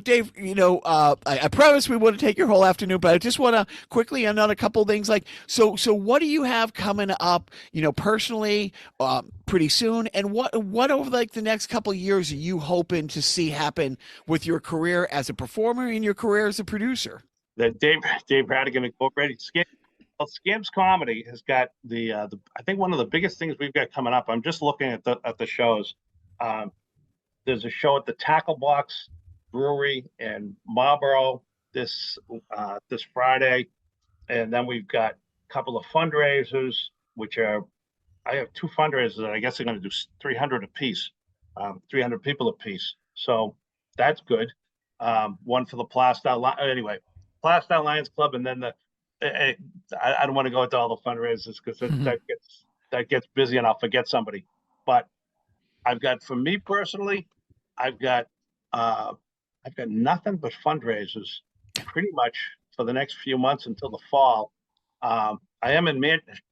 Dave, I promise we wouldn't take your whole afternoon, but I just want to quickly end on a couple of things. Like, so what do you have coming up, personally, pretty soon? And what over like the next couple of years are you hoping to see happen with your career as a performer and your career as a producer? That Dave Rattigan Incorporated Scamps Comedy has got the I think one of the biggest things we've got coming up. I'm just looking at the shows. There's a show at the Tackle Box Brewery in Marlboro this Friday, and then we've got a couple of fundraisers, I have two fundraisers that I guess they're going to do 300 apiece, 300 people apiece. So that's good. One for the Plastow Lions Club, and then I don't want to go into all the fundraisers because that gets busy and I'll forget somebody. But I've got, for me personally, I've got nothing but fundraisers pretty much for the next few months until the fall. I am in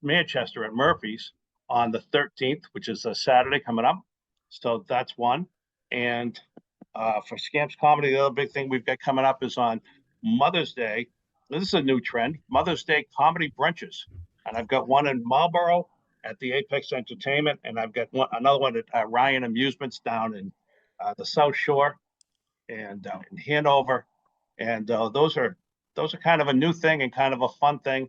Manchester at Murphy's on the 13th, which is a Saturday coming up. So that's one. And for Scamps Comedy, the other big thing we've got coming up is on Mother's Day. This is a new trend, Mother's Day comedy brunches. And I've got one in Marlboro at the Apex Entertainment, and I've got another one at Ryan Amusements down in the South Shore and in Hanover. And those are kind of a new thing and kind of a fun thing.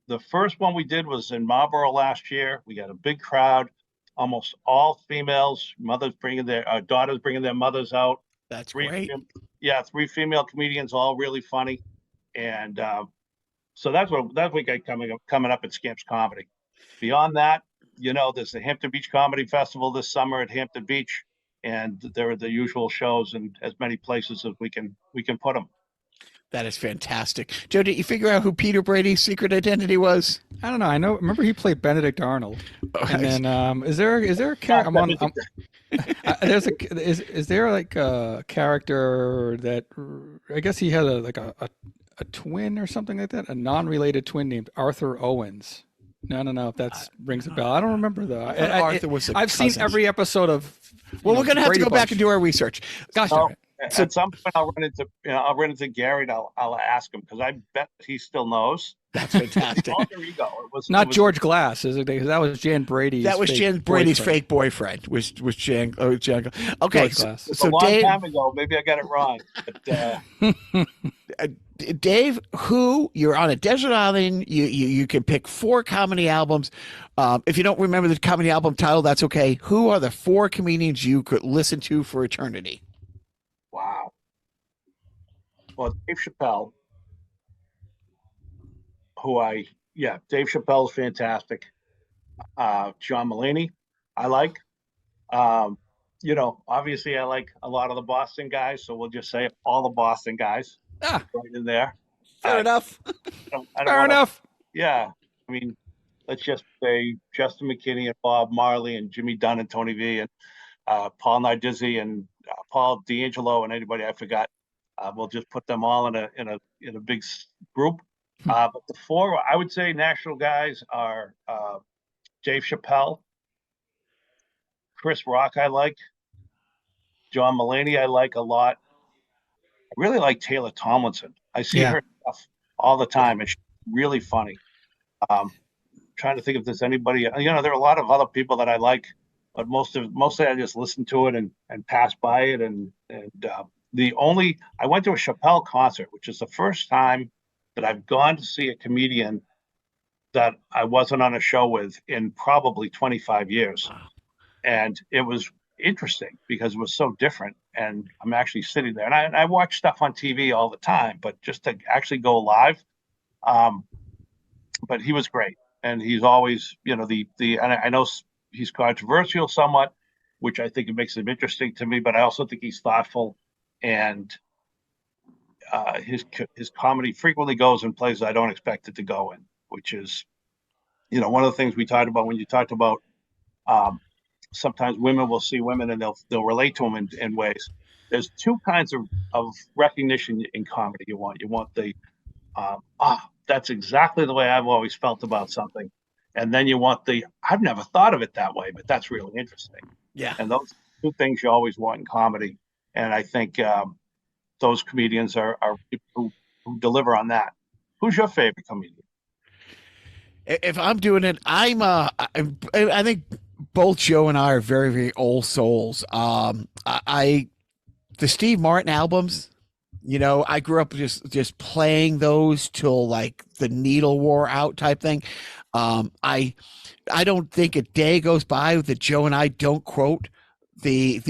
The first one we did was in Marlboro last year. We got a big crowd, almost all females, mothers bringing their daughters bringing their mothers out. That's great. Three female comedians, all really funny. And so that's what we got coming up at Scamps Comedy. Beyond that, there's the Hampton Beach Comedy Festival this summer at Hampton Beach, and there are the usual shows in as many places as we can put them. That is fantastic. Joe, did you figure out who Peter Brady's secret identity was? I don't know. Remember he played Benedict Arnold. And then is there a character? Is there like a character that I guess he had a twin or something like that, a non-related twin named Arthur Owens. No. If that rings a bell, I don't remember though. Arthur was. I've seen every episode of. Well, we're gonna have to go back and do our research. Gosh, so at some point I'll run into Gary and I'll ask him because I bet he still knows. That's fantastic. Alter ego. Not George Glass, is it? Because that was Jan Brady's. That was Jan Brady's fake boyfriend. Was Jan? Okay, so a long time ago. Maybe I got it wrong. But, Dave, who you're on a desert island, you can pick 4 comedy albums. If you don't remember the comedy album title, that's okay. Who are the 4 comedians you could listen to for eternity? Wow. Well, Dave Chappelle, Dave Chappelle's fantastic. John Mulaney, I like. Obviously I like a lot of the Boston guys, so we'll just say all the Boston guys. Right in there. Fair enough. Fair enough. Yeah. I mean, let's just say Justin McKinney and Bob Marley and Jimmy Dunn and Tony V and Paul Nardizzi and Paul D'Angelo and anybody I forgot. We'll just put them all in a big group. But the 4, I would say, national guys are Dave Chappelle, Chris Rock, I like. John Mulaney, I like a lot. I really like Taylor Tomlinson. I see her stuff all the time, and she's really funny. Trying to think if there's anybody. There are a lot of other people that I like, but mostly I just listen to it and pass by it. I went to a Chappelle concert, which is the first time that I've gone to see a comedian that I wasn't on a show with in probably 25 years. Wow. And it was interesting because it was so different. And I'm actually sitting there, and I watch stuff on TV all the time, but just to actually go live. But he was great. And he's always, and I know he's controversial somewhat, which I think it makes him interesting to me, but I also think he's thoughtful, and his comedy frequently goes in places I don't expect it to go in, which is, one of the things we talked about when you talked about sometimes women will see women and they'll relate to them in ways. There's two kinds of recognition in comedy. You want the that's exactly the way I've always felt about something. And then you want I've never thought of it that way, but that's really interesting. Yeah. And those two things you always want in comedy. And I think those comedians are people who deliver on that. Who's your favorite comedian? If I'm doing it, I think both Joe and I are very, very old souls. The Steve Martin albums, I grew up just playing those till like the needle wore out type thing. I don't think a day goes by that Joe and I don't quote the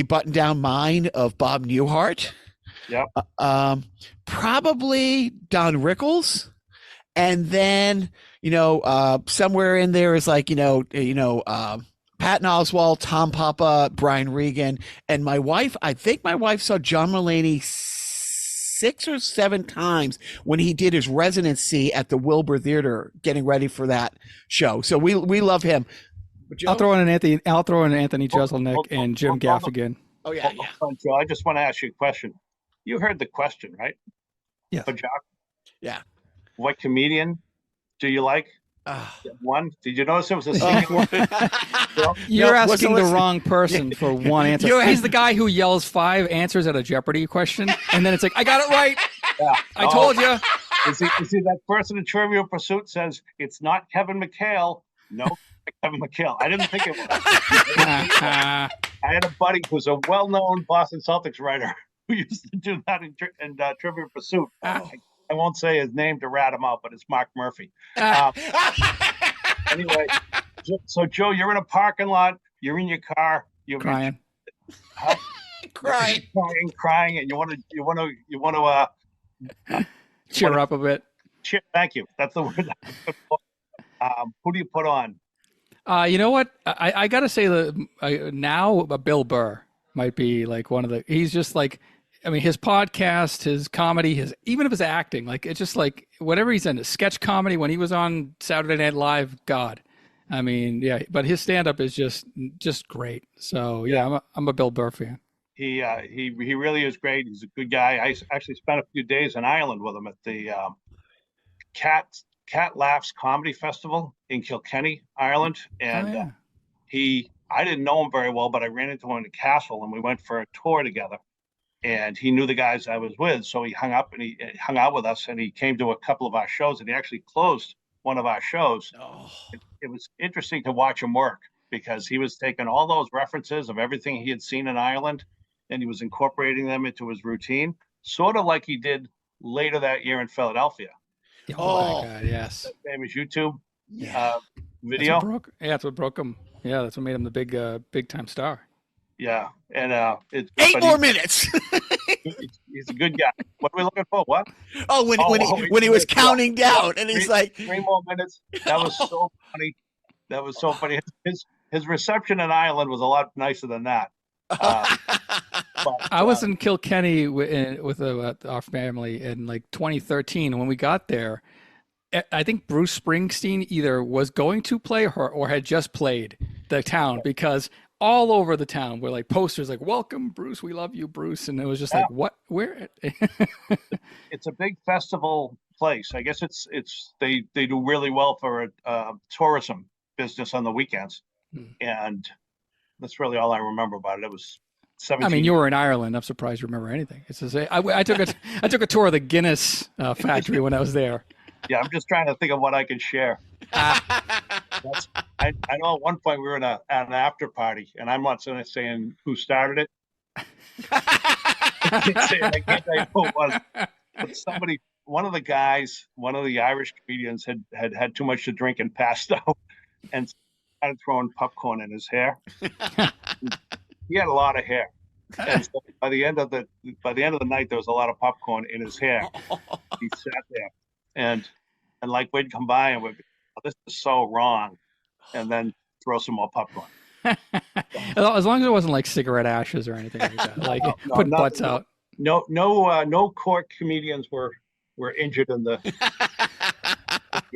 Button Down Mind of Bob Newhart. Yeah. Probably Don Rickles. And then, somewhere in there is like, Patton Oswalt, Tom Papa, Brian Regan, and my wife. I think my wife saw John Mulaney 6 or 7 times when he did his residency at the Wilbur Theater, getting ready for that show. So we love him. I'll throw in Anthony Jeselnik and Jim Gaffigan. Oh yeah. Joe, I just want to ask you a question. You heard the question, right? Yeah. For Jock? Yeah. What comedian do you like? One. Did you notice it was a single? You're asking the wrong person for one answer. He's the guy who yells 5 answers at a Jeopardy question, and then it's like, I got it right. Yeah. I told you. You see that person in Trivial Pursuit says it's not Kevin McHale. No, Kevin McHale. I didn't think it was. I had a buddy who's a well-known Boston Celtics writer who used to do that in Trivial Pursuit. I won't say his name to rat him out, but it's Mark Murphy. Anyway, so Joe, you're in a parking lot. You're in your car. You're crying, crying, and you want to cheer up a bit. Thank you. That's the word. Who do you put on? You know what? I got to say that now Bill Burr might be like one of the. He's just like. I mean, his podcast, his comedy, even of his acting, like it's just like whatever he's in, his sketch comedy when he was on Saturday Night Live, God, I mean, yeah. But his stand-up is just great. So yeah, I'm a Bill Burr fan. He really is great. He's a good guy. I actually spent a few days in Ireland with him at the Cat Laughs Comedy Festival in Kilkenny, Ireland, and I didn't know him very well, but I ran into him in the castle, and we went for a tour together. And he knew the guys I was with, so he hung up and he hung out with us, and he came to a couple of our shows, and he actually closed one of our shows. Oh. It was interesting to watch him work because he was taking all those references of everything he had seen in Ireland, and he was incorporating them into his routine, sort of like he did later that year in Philadelphia. Oh my God, yes. That famous YouTube video. That's what broke him. Yeah, that's what made him the big time star. Yeah, and it's 8 more minutes. He's a good guy. What are we looking for? What? Oh, when he was counting down, and he's like 3 more minutes. That was so funny. That was so funny. His reception in Ireland was a lot nicer than that. I was in Kilkenny with our family in like 2013. When we got there, I think Bruce Springsteen either was going to play or had just played the town, because all over the town were like posters like "Welcome, Bruce. We love you, Bruce." And it was just like, what? Where? It's a big festival place. I guess they do really well for a tourism business on the weekends, and that's really all I remember about it. It was 17. I mean, you were in Ireland. I'm surprised you remember anything. It's just, I took a tour of the Guinness factory when I was there. Yeah, I'm just trying to think of what I can share. I know at one point we were at an after party, and I'm not saying who started it. I can't tell you who it was, but one of the Irish comedians had too much to drink and passed out, and started throwing popcorn in his hair. He had a lot of hair, and so by the end of the night, there was a lot of popcorn in his hair. He sat there, and like we'd come by and we'd be, oh, this is so wrong, and then throw some more popcorn. As long as it wasn't like cigarette ashes or anything like that, like putting butts out. No court comedians were injured in the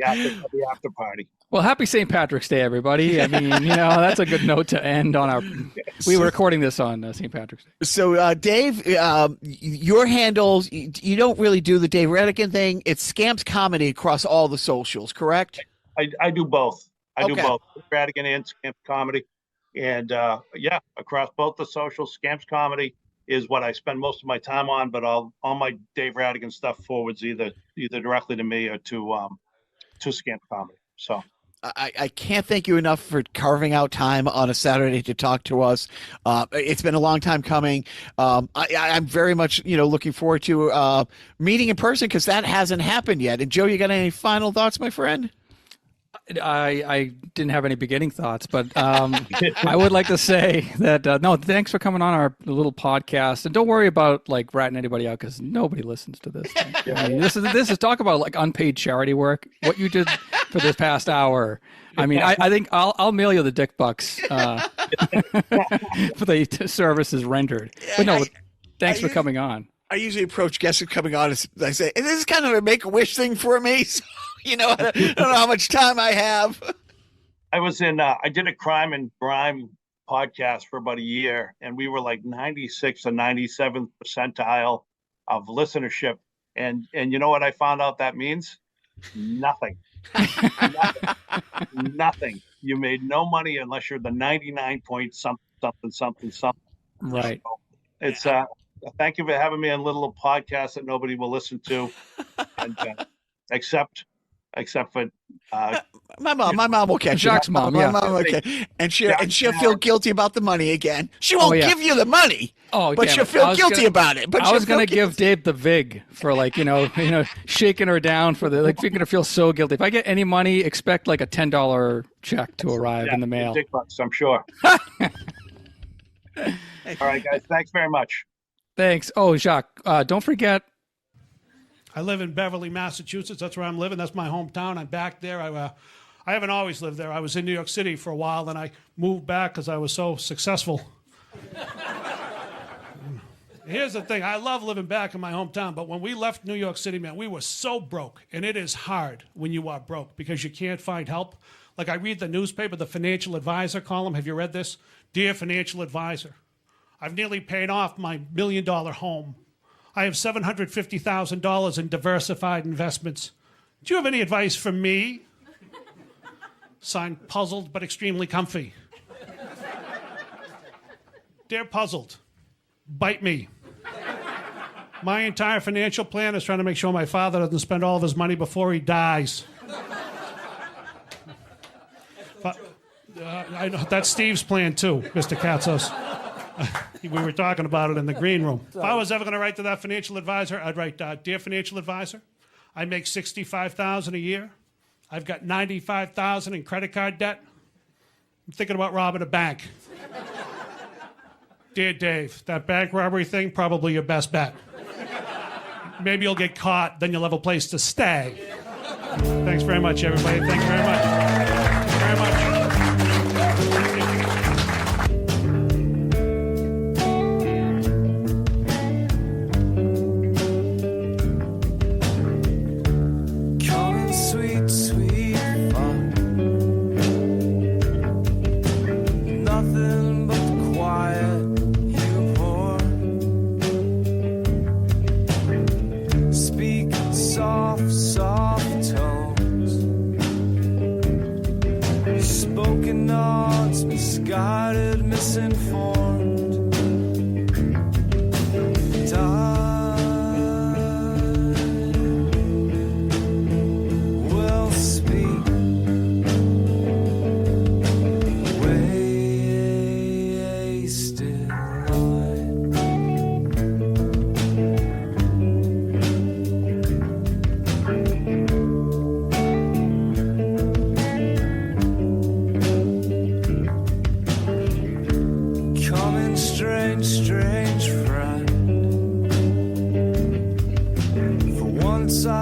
after party. Well, happy St. Patrick's Day, everybody. I mean, that's a good note to end on our. We were recording this on St. Patrick's Day. So, Dave, your handles, you don't really do the Dave Rattigan thing. It's Scamps Comedy across all the socials, correct? I do both. I do Okay. both, Rattigan and Scamps Comedy. And across both the socials, Scamps Comedy is what I spend most of my time on, but all my Dave Rattigan stuff forwards either directly to me or to Scamps Comedy. So I can't thank you enough for carving out time on a Saturday to talk to us. It's been a long time coming. I'm very much, looking forward to meeting in person because that hasn't happened yet. And Joe, you got any final thoughts, my friend? I didn't have any beginning thoughts, but I would like to say that no, thanks for coming on our little podcast, and don't worry about like ratting anybody out because nobody listens to this thing. I mean, this is talk about like unpaid charity work. What you did for this past hour. I mean, I think I'll mail you the dick bucks for the services rendered. But no, thanks for coming on. I usually approach guests coming on as I say, and this is kind of a Make-A-Wish thing for me. So, I don't know how much time I have. I did a crime and grime podcast for about a year, and we were like 96th or 97th percentile of listenership. And you know what I found out that means? Nothing. Nothing. You made no money unless you're the 99 point something. Right. So it's thank you for having me on a little podcast that nobody will listen to, and except for my mom will catch Jacques' it. mom, My yeah. mom will and she'll feel guilty about the money again. She won't yeah. give you the money. Oh, but damn she'll it. feel guilty about it. But I was going to give Dave the vig for like shaking her down for the like making her feel so guilty. If I get any money, expect like a $10 check to arrive in the mail. Dick bucks, I'm sure. All right, guys. Thanks very much. Thanks. Oh, Jacques, don't forget. I live in Beverly, Massachusetts. That's where I'm living. That's my hometown. I'm back there. I haven't always lived there. I was in New York City for a while, and I moved back because I was so successful. Here's the thing. I love living back in my hometown, but when we left New York City, man, we were so broke. And it is hard when you are broke because you can't find help. Like I read the newspaper, the Financial Advisor column. Have you read this? Dear Financial Advisor, I've nearly paid off my $1 million home. I have $750,000 in diversified investments. Do you have any advice for me? Signed, Puzzled but extremely comfy. Dear Puzzled, bite me. My entire financial plan is trying to make sure my father doesn't spend all of his money before he dies. I know that's Steve's plan too, Mr. Katzos. We were talking about it in the green room. If I was ever going to write to that financial advisor, I'd write, Dear Financial Advisor, I make $65,000 a year. I've got $95,000 in credit card debt. I'm thinking about robbing a bank. Dear Dave, that bank robbery thing, probably your best bet. Maybe you'll get caught, then you'll have a place to stay. Thanks very much, everybody. Thank you very much. Thank you very much. Coming sweet, sweet fun. Nothing but the quiet you pour. Speak soft, soft tones.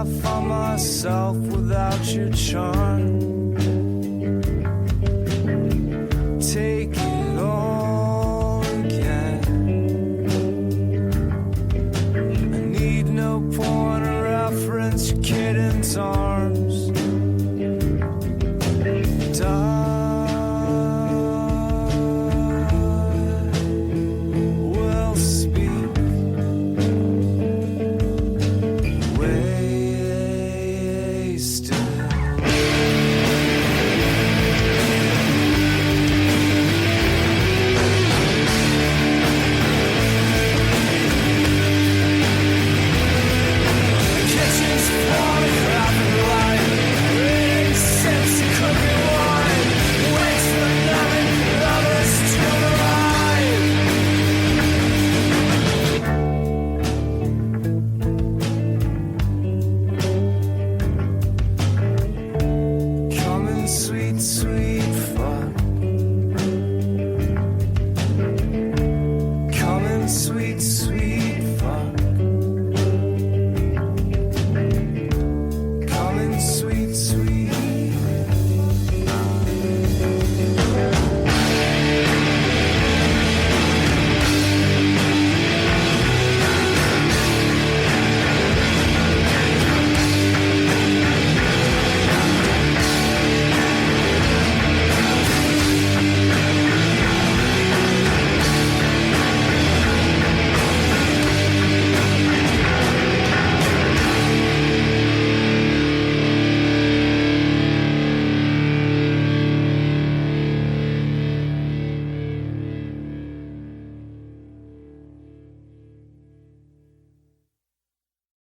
I find myself without your charm.